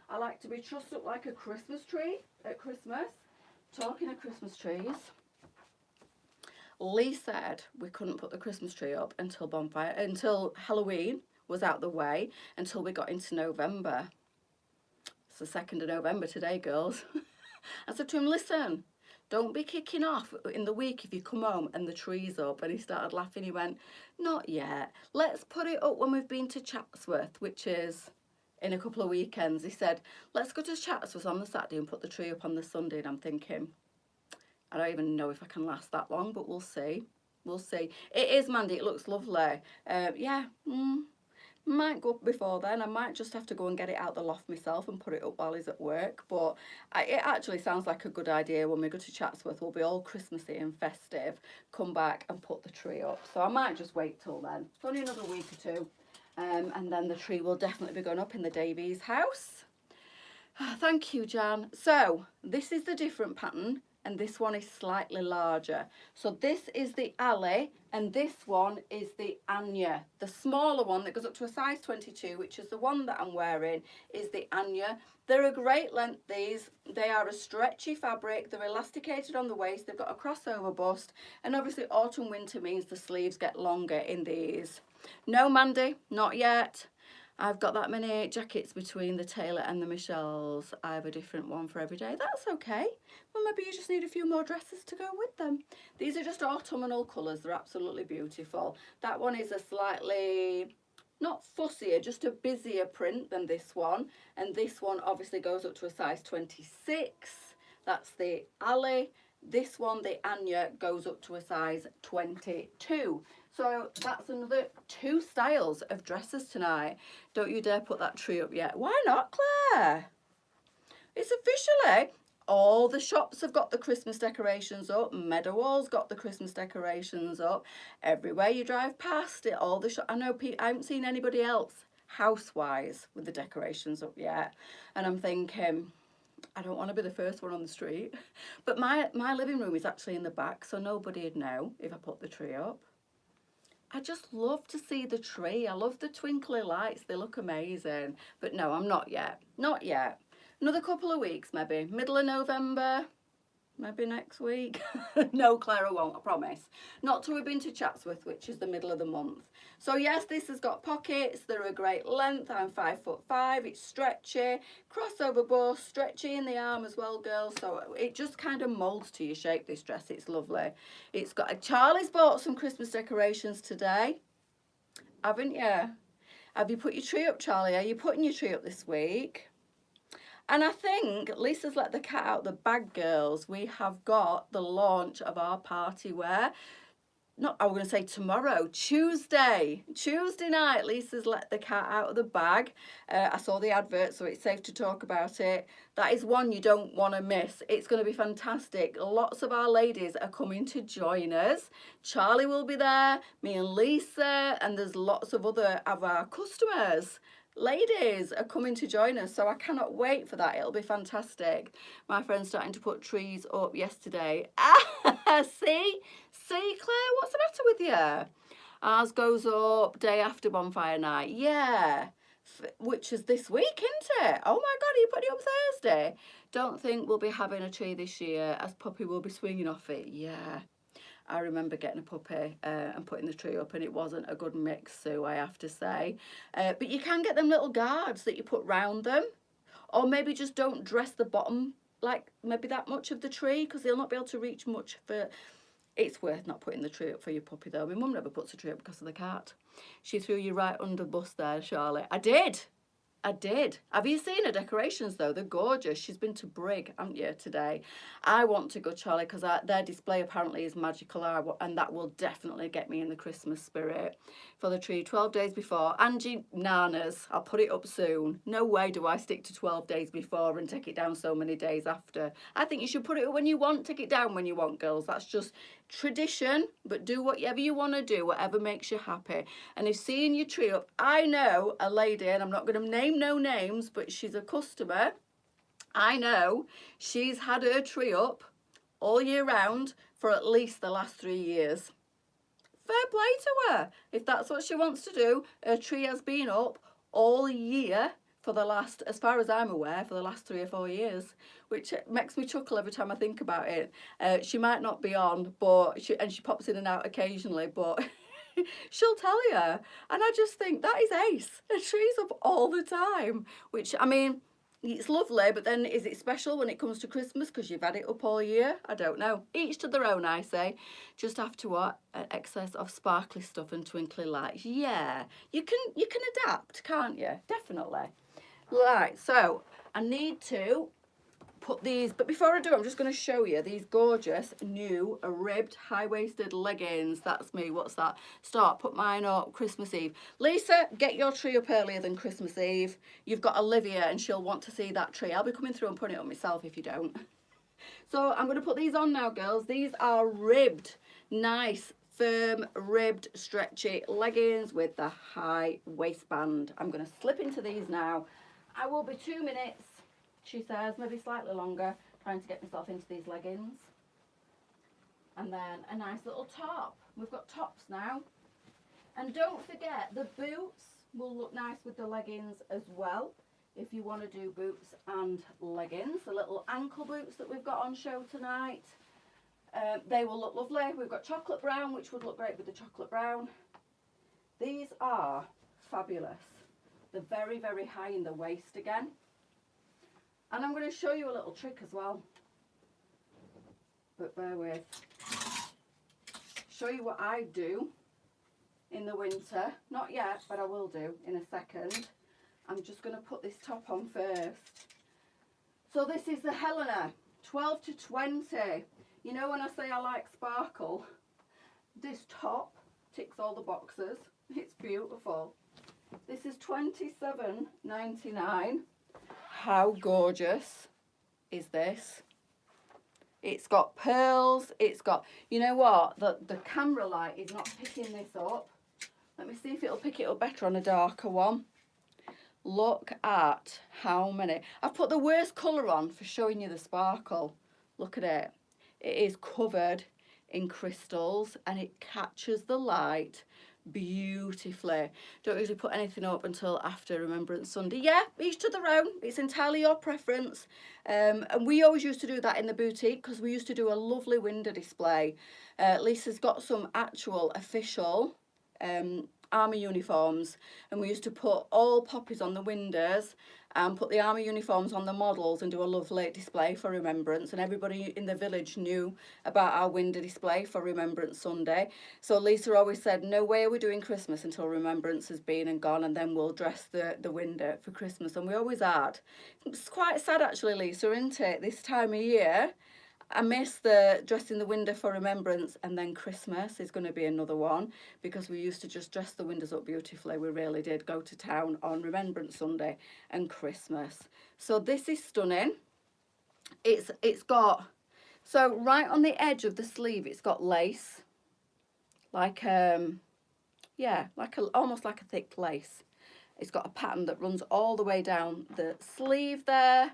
I like to be trussed up like a Christmas tree at Christmas. Talking of Christmas trees, Lee said we couldn't put the Christmas tree up until Halloween was out the way, until we got into November. It's the 2nd of November today, girls. I said to him, listen, don't be kicking off in the week if you come home and the tree's up. And he started laughing. He went, not yet. Let's put it up when we've been to Chatsworth, which is in a couple of weekends. He said, let's go to Chatsworth on the Saturday and put the tree up on the Sunday. And I'm thinking, I don't even know if I can last that long, but we'll see. We'll see. It is Mandy. It looks lovely. Yeah, might go up before then. I might just have to go and get it out the loft myself and put it up while he's at work. But it actually sounds like a good idea. When we go to Chatsworth, we'll be all Christmassy and festive. Come back and put the tree up. So I might just wait till then. It's only another week or two. And then the tree will definitely be going up in the Davies house. Thank you, Jan. So this is the different pattern, and this one is slightly larger. So this is the Ali, and this one is the Anya. The smaller one that goes up to a size 22, which is the one that I'm wearing, is the Anya. They're a great length, these. They are a stretchy fabric. They're elasticated on the waist. They've got a crossover bust. And obviously autumn winter means the sleeves get longer in these. No, Mandy, not yet. I've got that many jackets between the Taylor and the Michelles. I have a different one for every day. That's okay. Well, maybe you just need a few more dresses to go with them. These are just autumnal colours. They're absolutely beautiful. That one is a slightly, not fussier, just a busier print than this one. And this one obviously goes up to a size 26. That's the Ali. This one, the Anya, goes up to a size 22. So that's another 2 styles of dresses tonight. Don't you dare put that tree up yet. Why not, Claire? It's officially, all the shops have got the Christmas decorations up. Meadowall's got the Christmas decorations up. Everywhere you drive past it, all the shops. I know I haven't seen anybody else house-wise with the decorations up yet. And I'm thinking, I don't want to be the first one on the street. But my living room is actually in the back, so nobody'd know if I put the tree up. I just love to see the tree. I love the twinkly lights. They look amazing. But no, I'm not yet. Not yet. Another couple of weeks, maybe. Middle of November. Maybe next week. No, Clara won't, I promise. Not till we've been to Chatsworth, which is the middle of the month. So yes, this has got pockets. They're a great length. I'm 5'5". It's stretchy. Crossover bust. Stretchy in the arm as well, girls. So it just kind of molds to your shape, this dress. It's lovely. It's got Charlie's bought some Christmas decorations today. Haven't you? Have you put your tree up, Charlie? Are you putting your tree up this week? And I think Lisa's let the cat out the bag, girls. We have got the launch of our party wear. Not, I was going to say tomorrow, Tuesday night. Lisa's let the cat out of the bag. I saw the advert, so it's safe to talk about it. That is one you don't want to miss. It's going to be fantastic. Lots of our ladies are coming to join us. Charlie will be there, me and Lisa, and there's lots of other of our customers. Ladies are coming to join us, so I cannot wait for that. It'll be fantastic. My friend's starting to put trees up yesterday. See, Claire, what's the matter with you? Ours goes up day after bonfire night. Yeah, which is this week, isn't it? Oh my God, are you putting it up Thursday? Don't think we'll be having a tree this year, as Puppy will be swinging off it. Yeah. I remember getting a puppy and putting the tree up, and it wasn't a good mix, Sue, I have to say. But you can get them little guards that you put round them, or maybe just don't dress the bottom like maybe that much of the tree, because they'll not be able to reach much for. It's worth not putting the tree up for your puppy though. My mum never puts a tree up because of the cat. She threw you right under the bus there, Charlotte. I did. Have you seen her decorations though? They're gorgeous. She's been to Brig, haven't you, today? I want to go, Charlie, because their display apparently is magical, and that will definitely get me in the Christmas spirit for the tree 12 days before. Angie Nanas, I'll put it up soon. No way do I stick to 12 days before and take it down so many days after. I think you should put it up when you want, take it down when you want, girls. That's just tradition, but do whatever you want to do, whatever makes you happy. And if seeing your tree up, I know a lady, and I'm not going to name no names, but she's a customer. I know she's had her tree up all year round for at least the last 3 years. Fair play to her. If that's what she wants to do, her tree has been up all year for the last, as far as I'm aware, for the last 3 or 4 years, which makes me chuckle every time I think about it. She might not be on, but she pops in and out occasionally, but she'll tell you. And I just think that is ace. The tree's up all the time, which, I mean, it's lovely, but then is it special when it comes to Christmas because you've had it up all year? I don't know. Each to their own, I say. Just after what? An excess of sparkly stuff and twinkly lights. Yeah, you can adapt, can't you? Definitely. Right, so I need to put these, but before I do, I'm just going to show you these gorgeous new ribbed high-waisted leggings. That's me. What's that? Put mine up Christmas Eve. Lisa, get your tree up earlier than Christmas Eve. You've got Olivia and she'll want to see that tree. I'll be coming through and putting it up myself if you don't. So I'm going to put these on now, girls. These are ribbed, nice, firm, ribbed, stretchy leggings with the high waistband. I'm going to slip into these now. I will be 2 minutes, she says, maybe slightly longer, trying to get myself into these leggings. And then a nice little top. We've got tops now. And don't forget, the boots will look nice with the leggings as well. If you want to do boots and leggings, the little ankle boots that we've got on show tonight, they will look lovely. We've got chocolate brown, which would look great with the chocolate brown. These are fabulous. They're very, very high in the waist again. And I'm going to show you a little trick as well. But bear with. Show you what I do in the winter. Not yet, but I will do in a second. I'm just going to put this top on first. So this is the Helena, 12 to 20. You know when I say I like sparkle, this top ticks all the boxes. It's beautiful. This is $27.99. How gorgeous is this? It's got pearls. It's got, you know what? The camera light is not picking this up. Let me see if it'll pick it up better on a darker one. Look at how many. I've put the worst colour on for showing you the sparkle. Look at it. It is covered in crystals and it catches the light beautifully. Don't usually put anything up until after Remembrance Sunday. Yeah, each to their own. It's entirely your preference. And we always used to do that in the boutique because we used to do a lovely window display. Lisa's got some actual official army uniforms, and we used to put all poppies on the windows and put the army uniforms on the models and do a lovely display for Remembrance, and everybody in the village knew about our window display for Remembrance Sunday. So Lisa always said, no way are we doing Christmas until Remembrance has been and gone, and then we'll dress the window for Christmas. And we always had. It's quite sad actually, Lisa, isn't it, this time of year? I miss the dressing the window for Remembrance, and then Christmas is going to be another one because we used to just dress the windows up beautifully. We really did go to town on Remembrance Sunday and Christmas. So this is stunning. It's got, so right on the edge of the sleeve, it's got lace, like yeah, like almost like a thick lace. It's got a pattern that runs all the way down the sleeve there.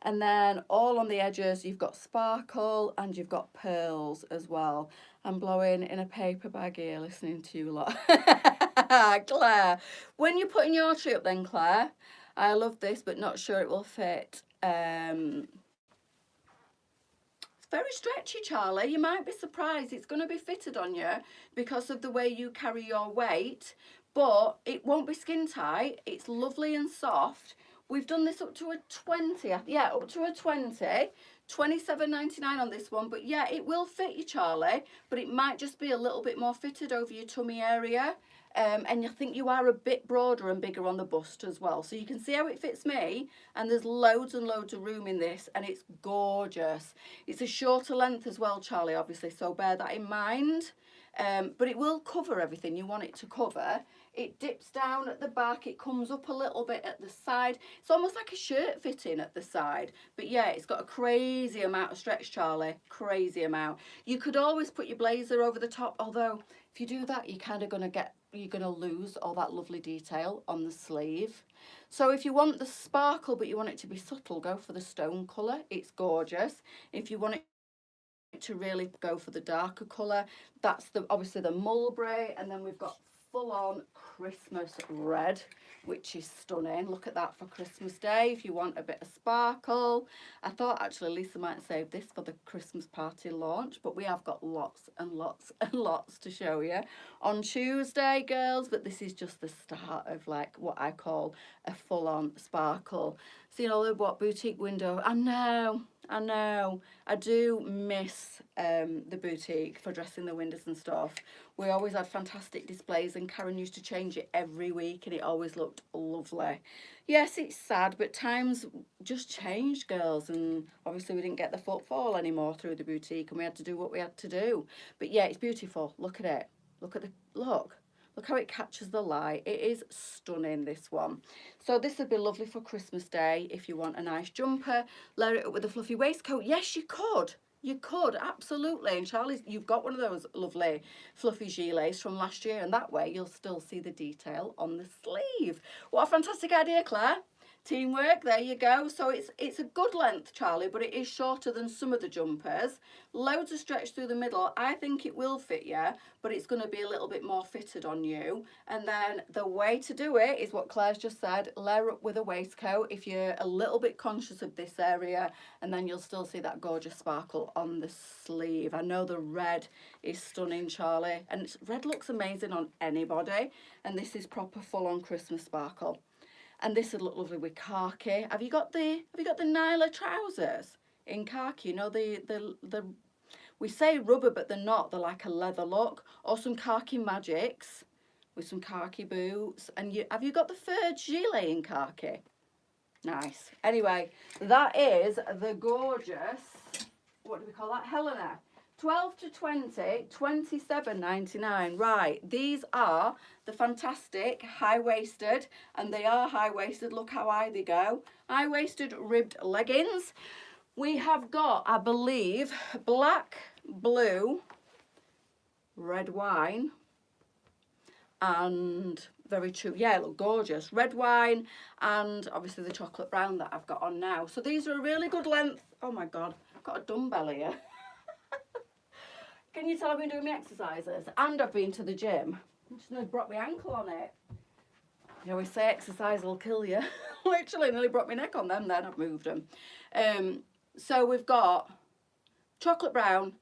And then all on the edges, you've got sparkle and you've got pearls as well. I'm blowing in a paper bag here, listening to you lot. Claire, when you're putting your tree up then, Claire, I love this, but not sure it will fit. It's very stretchy, Charlie. You might be surprised. It's going to be fitted on you because of the way you carry your weight, but it won't be skin tight. It's lovely and soft. We've done this up to a 20, yeah, up to a 20, $27.99 on this one. But yeah, it will fit you, Charlie, but it might just be a little bit more fitted over your tummy area. And I think you are a bit broader and bigger on the bust as well. So you can see how it fits me, and there's loads and loads of room in this, and it's gorgeous. It's a shorter length as well, Charlie, obviously, so bear that in mind. But it will cover everything you want it to cover. It dips down at the back, it comes up a little bit at the side. It's almost like a shirt fitting at the side. But yeah, it's got a crazy amount of stretch, Charlie, crazy amount. You could always put your blazer over the top, although if you do that, you're kind of you're going to lose all that lovely detail on the sleeve. So if you want the sparkle, but you want it to be subtle, go for the stone colour. It's gorgeous. If you want it to really go for the darker colour, that's obviously the mulberry, and then we've got full-on Christmas red, which is stunning. Look at that for Christmas Day if you want a bit of sparkle. I thought actually Lisa might save this for the Christmas party launch, but we have got lots and lots and lots to show you on Tuesday, girls. But this is just the start of like what I call a full-on sparkle. See, all the what boutique window. I know. I do miss the boutique for dressing the windows and stuff. We always had fantastic displays, and Karen used to change it every week, and it always looked lovely. Yes, it's sad, but times just changed, girls, and obviously we didn't get the footfall anymore through the boutique, and we had to do what we had to do. But yeah, it's beautiful. Look at it. Look how it catches the light. It is stunning, this one. So this would be lovely for Christmas Day if you want a nice jumper. Layer it up with a fluffy waistcoat. Yes, you could. You could, absolutely. And Charlie's, you've got one of those lovely fluffy gilets from last year, and that way you'll still see the detail on the sleeve. What a fantastic idea, Claire. Teamwork, there you go. So it's a good length, Charlie, but it is shorter than some of the jumpers. Loads of stretch through the middle. I think it will fit you, but it's going to be a little bit more fitted on you. And then the way to do it is what Claire's just said, layer up with a waistcoat if you're a little bit conscious of this area, and then you'll still see that gorgeous sparkle on the sleeve. I know the red is stunning, Charlie, and red looks amazing on anybody, and this is proper full-on Christmas sparkle. And this would look lovely with khaki. Have you got the Nyla trousers in khaki? You know, the we say rubber, but they're not. They're like a leather look. Or some khaki magics with some khaki boots. And have you got the fur gilet in khaki? Nice. Anyway, that is the gorgeous, what do we call that? Helena. 12 to 20, 27.99. Right, these are the fantastic high-waisted, and they are high-waisted. Look how high they go. High-waisted ribbed leggings. We have got, I believe, black, blue, red wine, and very true. Yeah, look gorgeous. Red wine, and obviously the chocolate brown that I've got on now. So these are a really good length. Oh my God, I've got a dumbbell here. Can you tell I've been doing my exercises? And I've been to the gym. I just nearly broke my ankle on it. You always say exercise will kill you. Literally nearly broke my neck on them then. I've moved them. So we've got chocolate brown,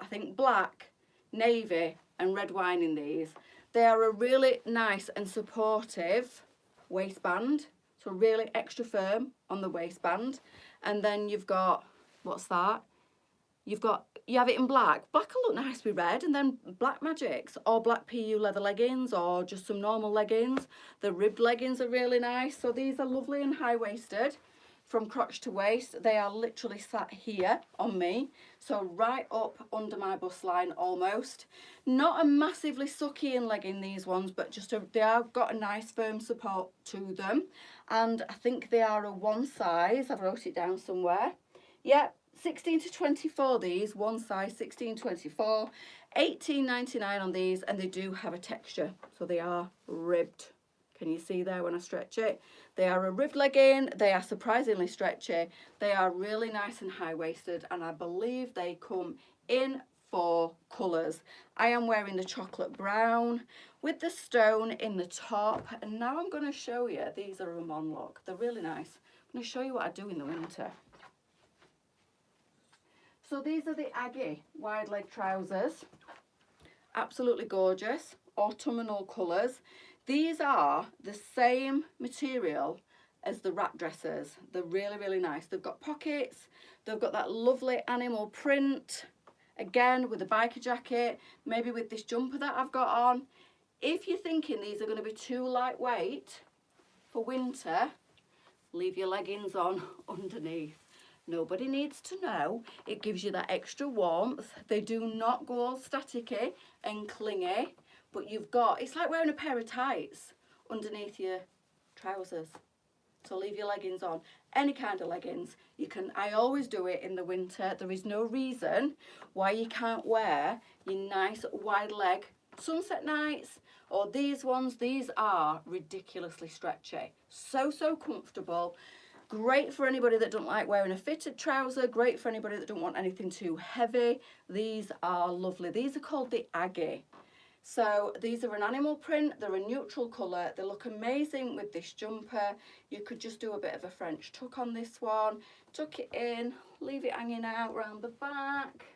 I think black, navy and red wine in these. They are a really nice and supportive waistband. So really extra firm on the waistband. And then you've got, what's that? You have it in black. Black will look nice with red, and then black magics or black PU leather leggings or just some normal leggings. The ribbed leggings are really nice. So these are lovely and high-waisted from crotch to waist. They are literally sat here on me. So right up under my bust line almost. Not a massively sucky in legging, these ones, but just they have got a nice firm support to them. And I think they are a one size. I've wrote it down somewhere. Yep. 16 to 24 these, one size, 16, 24, 18.99 on these, and they do have a texture, so they are ribbed. Can you see there when I stretch it? They are a ribbed legging, they are surprisingly stretchy, they are really nice and high-waisted, and I believe they come in 4 colours. I am wearing the chocolate brown with the stone in the top, and now I'm going to show you, these are a Ramon look, they're really nice. I'm going to show you what I do in the winter. So these are the Aggie wide leg trousers, absolutely gorgeous, autumnal colours. These are the same material as the wrap dresses. They're really, really nice. They've got pockets, they've got that lovely animal print, again with a biker jacket, maybe with this jumper that I've got on. If you're thinking these are going to be too lightweight for winter, leave your leggings on underneath. Nobody needs to know. It gives you that extra warmth. They do not go all staticky and clingy, but you've got, it's like wearing a pair of tights underneath your trousers. So leave your leggings on. Any kind of leggings. You can, I always do it in the winter. There is no reason why you can't wear your nice wide leg sunset nights or these ones. These are ridiculously stretchy. So, so comfortable. Great for anybody that don't like wearing a fitted trouser. Great for anybody that don't want anything too heavy. These are lovely. These are called the Aggie. So these are an animal print. They're a neutral colour. They look amazing with this jumper. You could just do a bit of a French tuck on this one. Tuck it in. Leave it hanging out around the back.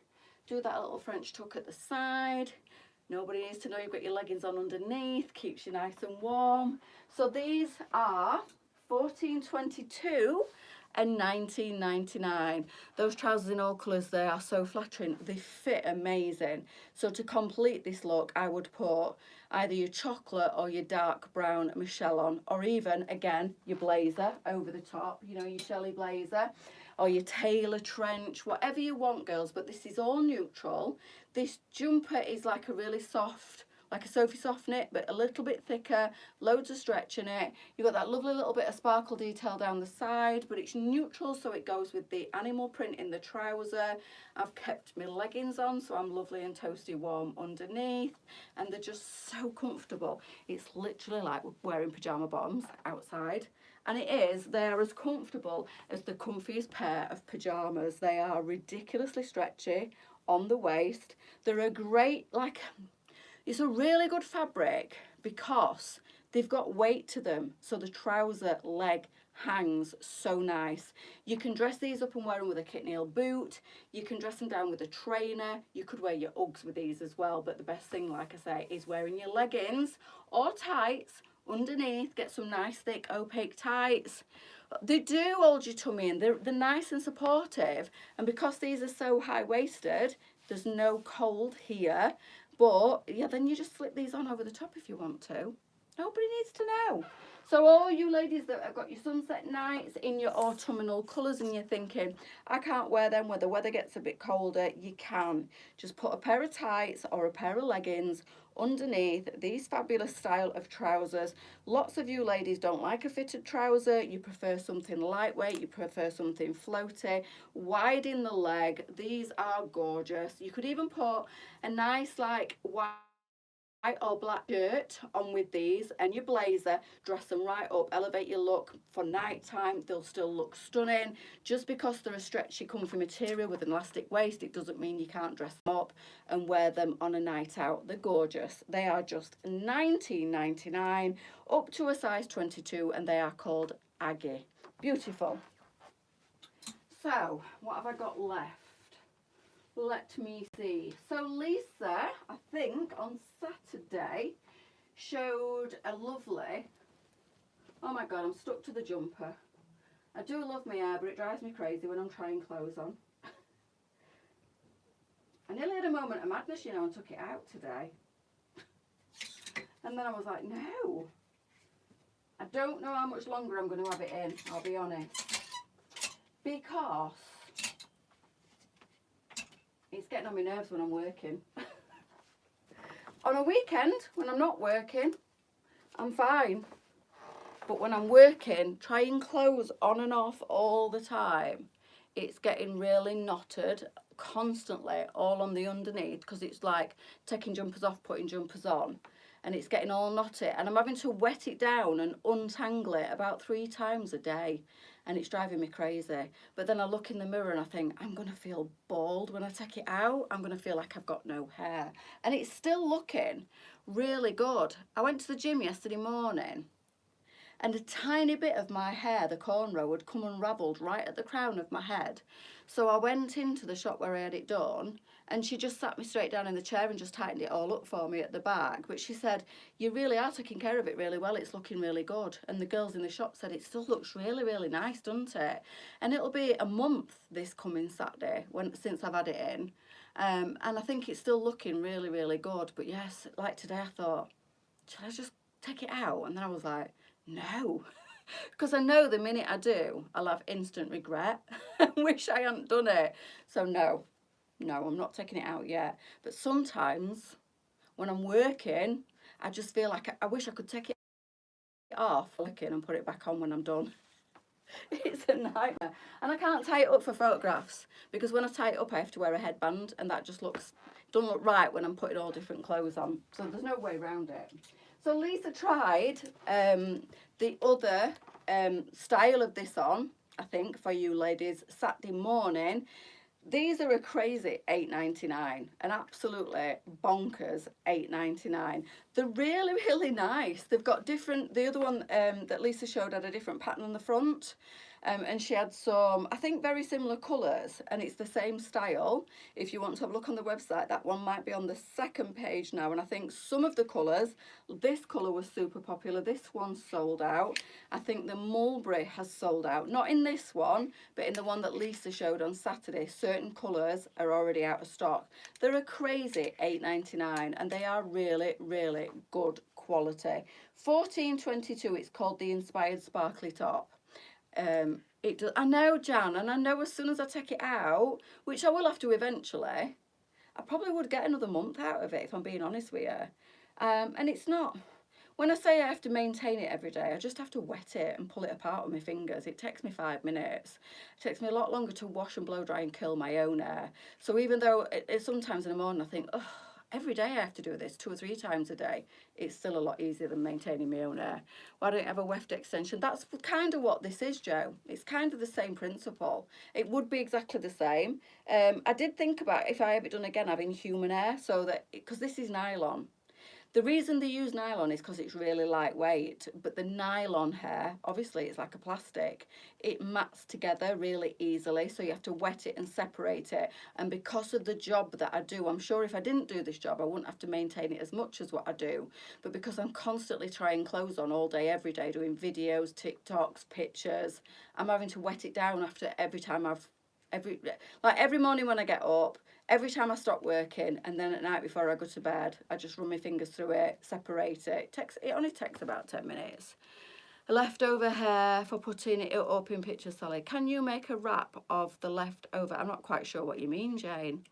Do that little French tuck at the side. Nobody needs to know you've got your leggings on underneath. Keeps you nice and warm. So these are $14.22 and $19.99. Those trousers in all colours, they are so flattering. They fit amazing. So to complete this look, I would put either your chocolate or your dark brown Michelle on, or even, again, your blazer over the top, you know, your Shelley blazer, or your Taylor trench, whatever you want, girls. But this is all neutral. This jumper is like a really soft, like a Sophie soft knit, but a little bit thicker, loads of stretch in it. You've got that lovely little bit of sparkle detail down the side, but it's neutral, so it goes with the animal print in the trouser. I've kept my leggings on, so I'm lovely and toasty warm underneath, and they're just so comfortable. It's literally like wearing pyjama bottoms outside. And they're as comfortable as the comfiest pair of pyjamas. They are ridiculously stretchy on the waist. They're a great, it's a really good fabric because they've got weight to them. So the trouser leg hangs so nice. You can dress these up and wear them with a kit nail boot. You can dress them down with a trainer. You could wear your Uggs with these as well. But the best thing, like I say, is wearing your leggings or tights underneath. Get some nice thick opaque tights. They do hold your tummy in. They're nice and supportive, and because these are so high-waisted, there's no cold here. But yeah, then you just slip these on over the top if you want to. Nobody needs to know. So all you ladies that have got your sunset nights in your autumnal colours and you're thinking, I can't wear them where the weather gets a bit colder, you can. Just put a pair of tights or a pair of leggings underneath these fabulous style of trousers. Lots of you ladies don't like a fitted trouser. You prefer something lightweight. You prefer something floaty, wide in the leg. These are gorgeous. You could even put a nice white or black shirt on with these and your blazer, dress them right up, elevate your look for night time. They'll still look stunning. Just because they're a stretchy comfy material with an elastic waist, it doesn't mean you can't dress them up and wear them on a night out. They're gorgeous. They are just $19.99 up to a size 22, and they are called Aggie. Beautiful. So what have I got left? Let me see. So Lisa, I think on Saturday, showed a lovely, oh my god, I'm stuck to the jumper. I do love my hair, but it drives me crazy when I'm trying clothes on. I nearly had a moment of madness, you know, and took it out today. And then I was like, no. I don't know how much longer I'm going to have it in, I'll be honest. Because it's getting on my nerves when I'm working. On a weekend, when I'm not working, I'm fine. But when I'm working, trying clothes on and off all the time, it's getting really knotted constantly, all on the underneath, because it's like taking jumpers off, putting jumpers on, and it's getting all knotty. And I'm having to wet it down and untangle it about 3 times a day. And it's driving me crazy. But then I look in the mirror and I think, I'm going to feel bald when I take it out. I'm going to feel like I've got no hair. And it's still looking really good. I went to the gym yesterday morning and a tiny bit of my hair, the cornrow, had come unravelled right at the crown of my head. So I went into the shop where I had it done, and she just sat me straight down in the chair and just tightened it all up for me at the back. But she said, you really are taking care of it really well. It's looking really good. And the girls in the shop said, it still looks really, really nice, doesn't it? And it'll be a month this coming Saturday since I've had it in. And I think it's still looking really, really good. But yes, like today I thought, should I just take it out? And then I was like, no. Because I know the minute I do, I'll have instant regret. I wish I hadn't done it. So no, I'm not taking it out yet. But sometimes when I'm working, I just feel like I wish I could take it off and put it back on when I'm done. It's a nightmare. And I can't tie it up for photographs, because when I tie it up I have to wear a headband, and that just doesn't look right when I'm putting all different clothes on. So there's no way around it. So Lisa tried the other style of this on, I think, for you ladies, Saturday morning. These are a crazy $8.99, an absolutely bonkers $8.99. They're really, really nice. They've got different, the other one that Lisa showed had a different pattern on the front. And she had some, I think, very similar colours, and it's the same style. If you want to have a look on the website, that one might be on the second page now. And I think some of the colours, this colour was super popular. This one's sold out. I think the mulberry has sold out. Not in this one, but in the one that Lisa showed on Saturday. Certain colours are already out of stock. They're a crazy $8.99, and they are really, really good quality. $14.22. It's called the Inspired Sparkly Top. It does, I know, Jan, and I know as soon as I take it out, which I will have to eventually, I probably would get another month out of it, if I'm being honest with you. And it's not, when I say I have to maintain it every day, I just have to wet it and pull it apart with my fingers. It takes me 5 minutes. It takes me a lot longer to wash and blow dry and curl my own hair. So even though sometimes in the morning I think, oh, every day I have to do this 2 or 3 times a day, it's still a lot easier than maintaining my own hair. Why don't you have a weft extension? That's kind of what this is, Joe. It's kind of the same principle. It would be exactly the same. I did think about, if I have it done again, having human hair, so that, because this is nylon. The reason they use nylon is because it's really lightweight, but the nylon hair, obviously it's like a plastic, it mats together really easily, so you have to wet it and separate it. And because of the job that I do, I'm sure if I didn't do this job, I wouldn't have to maintain it as much as what I do. But because I'm constantly trying clothes on all day, every day, doing videos, TikToks, pictures, I'm having to wet it down after every time every morning when I get up, every time I stop working, and then at night before I go to bed, I just run my fingers through it, separate it. It only takes about 10 minutes. Leftover hair for putting it up in pictures, Sally. Can you make a wrap of the leftover? I'm not quite sure what you mean, Jane.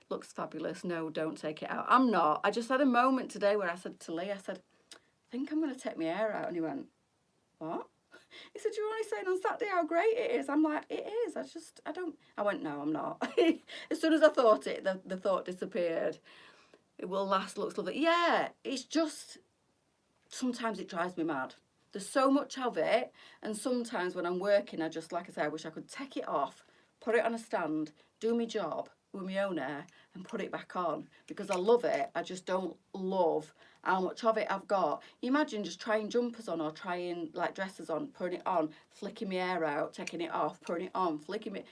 Looks fabulous. No, don't take it out. I'm not. I just had a moment today where I said to Lee, I said, I think I'm going to take my hair out. And he went, what? He said, you're only saying on Saturday how great it is. I'm like, it is. I went, no, I'm not. As soon as I thought it, the thought disappeared. It will last, looks lovely. Yeah, it's just, sometimes it drives me mad. There's so much of it. And sometimes when I'm working, I just, like I say, I wish I could take it off, put it on a stand, do my job with my own hair and put it back on, because I love it. I just don't love how much of it I've got. You imagine just trying jumpers on or trying like dresses on, putting it on, flicking my hair out, taking it off, putting it on, flicking it.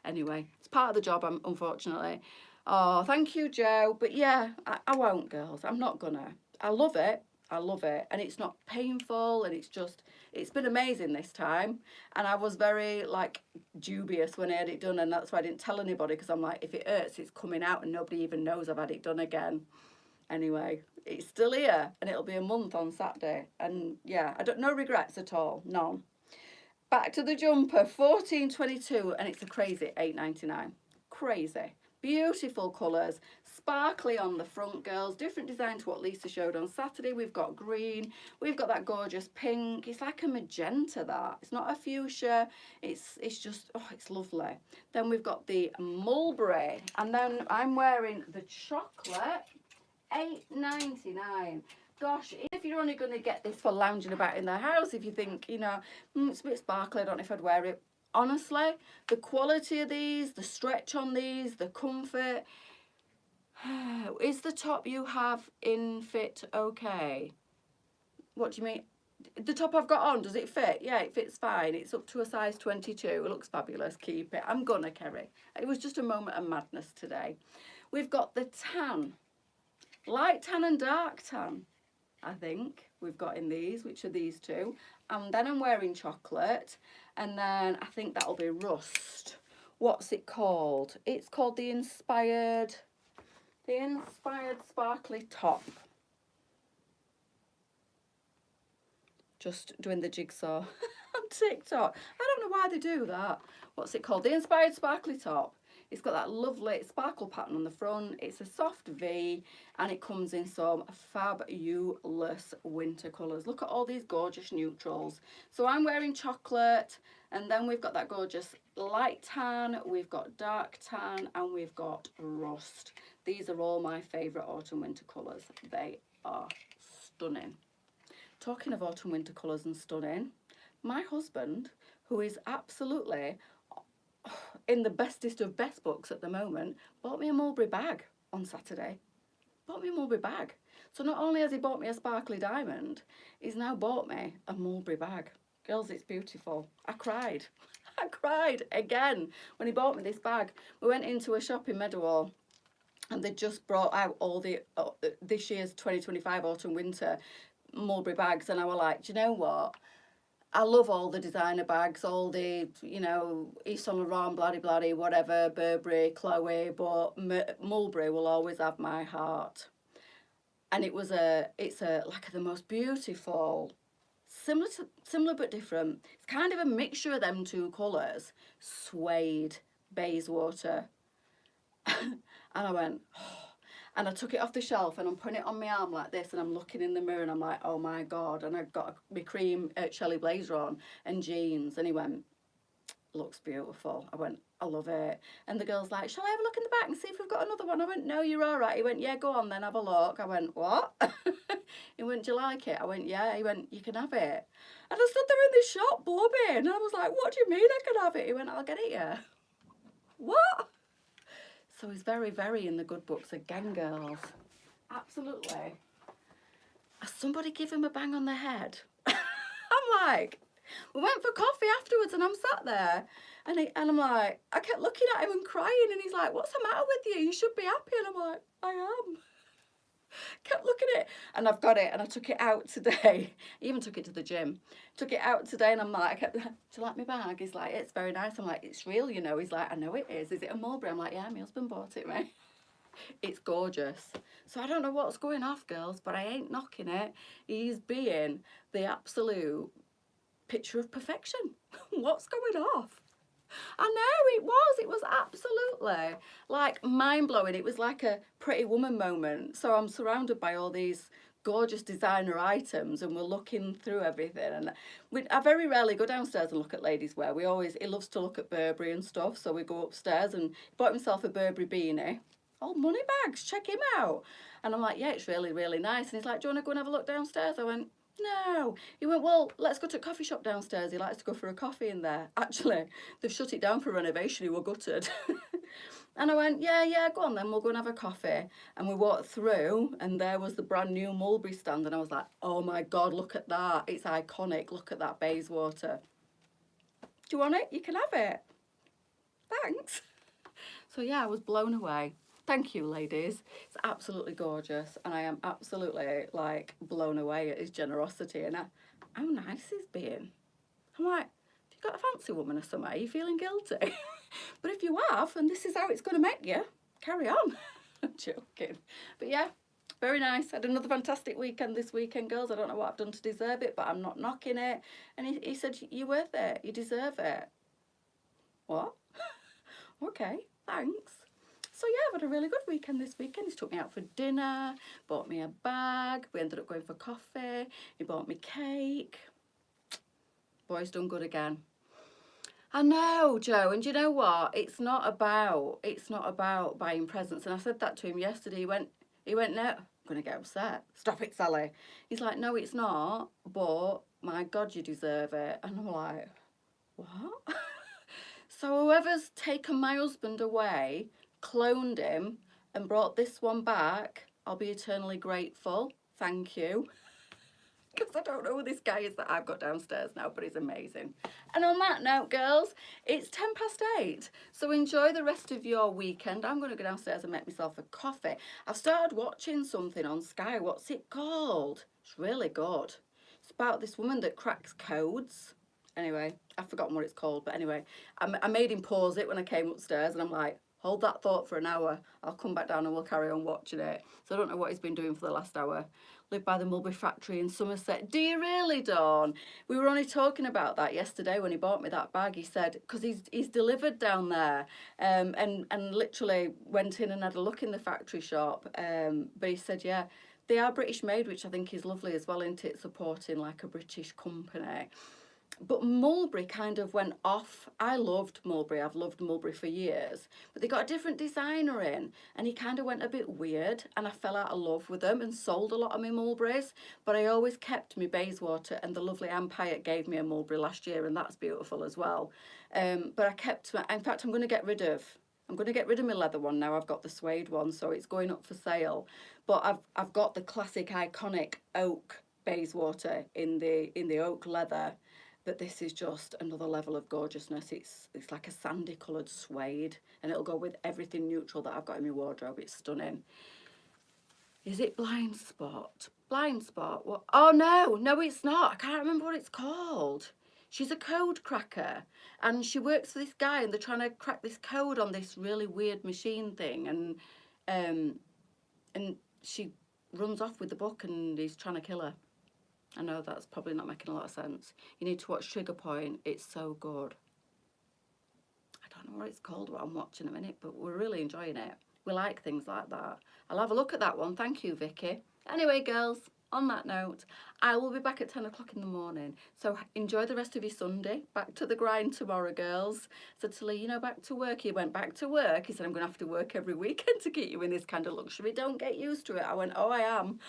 Anyway, it's part of the job, unfortunately. Oh, thank you, Joe. But yeah, I won't, girls. I'm not gonna. I love it. I love it. And it's not painful, and it's been amazing this time. And I was very like dubious when I had it done, and that's why I didn't tell anybody, because I'm like, if it hurts, it's coming out and nobody even knows I've had it done again. Anyway, it's still here, and it'll be a month on Saturday. And yeah, no regrets at all, none. Back to the jumper, 14.22, and it's a crazy £8.99. Crazy. Beautiful colours, sparkly on the front, girls. Different design to what Lisa showed on Saturday. We've got green, we've got that gorgeous pink. It's like a magenta, that. It's not a fuchsia. It's just, oh, it's lovely. Then we've got the mulberry, and then I'm wearing the chocolate, £8.99. Gosh, if you're only going to get this for lounging about in the house, if you think, it's a bit sparkly, I don't know if I'd wear it. Honestly, the quality of these, the stretch on these, the comfort. Is the top you have in fit okay? What do you mean? The top I've got on, does it fit? Yeah, it fits fine. It's up to a size 22. It looks fabulous. Keep it. I'm gonna, Kerry. It was just a moment of madness today. We've got the tan. Light tan and dark tan, I think we've got in these, which are these two. And then I'm wearing chocolate, and then I think that'll be rust. What's it called? It's called the Inspired Sparkly Top. Just doing the jigsaw on TikTok. I don't know why they do that. What's it called? The Inspired Sparkly Top. It's got that lovely sparkle pattern on the front. It's a soft V, and it comes in some fabulous winter colours. Look at all these gorgeous neutrals. So I'm wearing chocolate, and then we've got that gorgeous light tan, we've got dark tan, and we've got rust. These are all my favourite autumn winter colours. They are stunning. Talking of autumn winter colours and stunning, my husband, who is absolutely in the bestest of best books at the moment, bought me a mulberry bag on Saturday. Bought me a mulberry bag. So not only has he bought me a sparkly diamond, he's now bought me a mulberry bag. Girls, it's beautiful. I cried. I cried again when he bought me this bag. We went into a shop in Meadowhall, and they just brought out all the this year's 2025 autumn winter mulberry bags, and I was like, do you know what? I love all the designer bags, all the, Yves Saint Laurent, bloody, whatever, Burberry, Chloe, but Mulberry will always have my heart. And it's like the most beautiful, similar but different. It's kind of a mixture of them two colours, suede, Bayswater. And I went, oh. And I took it off the shelf and I'm putting it on my arm like this and I'm looking in the mirror and I'm like, oh my God. And I've got my cream Shelley blazer on and jeans. And he went, looks beautiful. I went, I love it. And the girl's like, shall I have a look in the back and see if we've got another one? I went, no, you're all right. He went, yeah, go on then, have a look. I went, what? He went, do you like it? I went, yeah. He went, you can have it. And I stood there in the shop blubbing. And I was like, what do you mean I can have it? He went, I'll get it, yeah. What? So he's very, very in the good books again, girls. Absolutely. Has somebody give him a bang on the head? I'm like, we went for coffee afterwards and I'm sat there and I'm like, I kept looking at him and crying and he's like, what's the matter with you? You should be happy. And I'm like, I am. Kept looking at it and I've got it and I took it out today. I even took it to the gym. Took it out today and I'm like, do you like my bag? He's like, it's very nice. I'm like, it's real, you know. He's like, I know it is. Is it a Mulberry? I'm like, yeah, my husband bought it, mate. It's gorgeous. So I don't know what's going off, girls, but I ain't knocking it. He's being the absolute picture of perfection. What's going off? I know, it was absolutely like mind-blowing. It was like a Pretty Woman moment. So I'm surrounded by all these gorgeous designer items and we're looking through everything, and I very rarely go downstairs and look at ladies' wear. He loves to look at Burberry and stuff, so we go upstairs and he bought himself a Burberry beanie. Oh, money bags, check him out. And I'm like, yeah, it's really, really nice. And he's like, do you want to go and have a look downstairs? I went, no. He went, well, let's go to a coffee shop downstairs. He likes to go for a coffee in there. Actually, they've shut it down for renovation. He were gutted. And I went, yeah, go on then. We'll go and have a coffee. And we walked through and there was the brand new Mulberry stand. And I was like, oh my God, look at that. It's iconic. Look at that Bayswater. Do you want it? You can have it. Thanks. So yeah, I was blown away. Thank you, ladies. It's absolutely gorgeous, and I am absolutely like blown away at his generosity and how nice he's being. I'm like, have you got a fancy woman or something? Are you feeling guilty? But if you have, and this is how it's going to make you, carry on. I'm joking. But yeah, very nice. Had another fantastic weekend this weekend, girls. I don't know what I've done to deserve it, but I'm not knocking it. And he said, you're worth it. You deserve it. What? Okay, thanks. So yeah, I've had a really good weekend this weekend. He's took me out for dinner, bought me a bag. We ended up going for coffee. He bought me cake. Boy's done good again. I know, Joe, and you know what? It's not about buying presents. And I said that to him yesterday. He went, no, I'm gonna get upset. Stop it, Sally. He's like, no, it's not, but my God, you deserve it. And I'm like, what? So whoever's taken my husband away, cloned him and brought this one back, I'll be eternally grateful. Thank you. Because I don't know who this guy is that I've got downstairs now, but he's amazing. And on that note, girls, it's 8:10. So enjoy the rest of your weekend. I'm going to go downstairs and make myself a coffee. I've started watching something on Sky. What's it called? It's really good. It's about this woman that cracks codes. Anyway, I've forgotten what it's called, but anyway, I made him pause it when I came upstairs and I'm like, hold that thought for an hour. I'll come back down and we'll carry on watching it. So I don't know what he's been doing for the last hour. Live by the Mulberry factory in Somerset. Do you really, Dawn? We were only talking about that yesterday when he bought me that bag. He said, because he's delivered down there and literally went in and had a look in the factory shop. But he said, yeah, they are British made, which I think is lovely as well, isn't it? Supporting like a British company. But Mulberry kind of went off. I loved Mulberry. I've loved Mulberry for years. But they got a different designer in and he kind of went a bit weird and I fell out of love with them and sold a lot of my Mulberries. But I always kept my Bayswater, and the lovely Anne Pyatt gave me a Mulberry last year and that's beautiful as well. But I kept, in fact, I'm going to get rid of my leather one now. I've got the suede one, so it's going up for sale. But I've got the classic iconic oak Bayswater in the oak leather. But this is just another level of gorgeousness. It's like a sandy coloured suede and it'll go with everything neutral that I've got in my wardrobe. It's stunning. Is it Blind Spot? Blind Spot? What? Oh no, it's not. I can't remember what it's called. She's a code cracker and she works for this guy and they're trying to crack this code on this really weird machine thing, and she runs off with the book and he's trying to kill her. I know that's probably not making a lot of sense. You need to watch Trigger Point. It's so good. I don't know what it's called, what I'm watching a minute, but we're really enjoying it. We like things like that. I'll have a look at that one. Thank you, Vicky. Anyway, girls, on that note, I will be back at 10 o'clock in the morning. So enjoy the rest of your Sunday. Back to the grind tomorrow, girls. Said to Lee, you know, back to work. He went back to work. He said, I'm going to have to work every weekend to keep you in this kind of luxury. Don't get used to it. I went, oh, I am.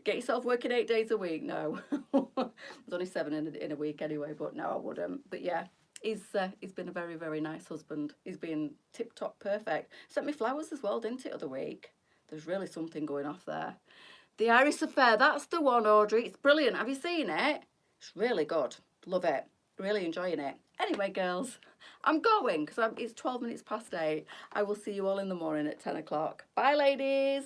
Get yourself working 8 days a week. No. There's only 7 in a week anyway, but no, I wouldn't. But yeah. He's been a very, very nice husband. He's been tip-top perfect. Sent me flowers as well, didn't it, other week? There's really something going off there. The Iris Affair, that's the one, Audrey. It's brilliant. Have you seen it? It's really good. Love it. Really enjoying it. Anyway, girls, I'm going because it's 12 minutes past 8. I will see you all in the morning at 10 o'clock. Bye, ladies.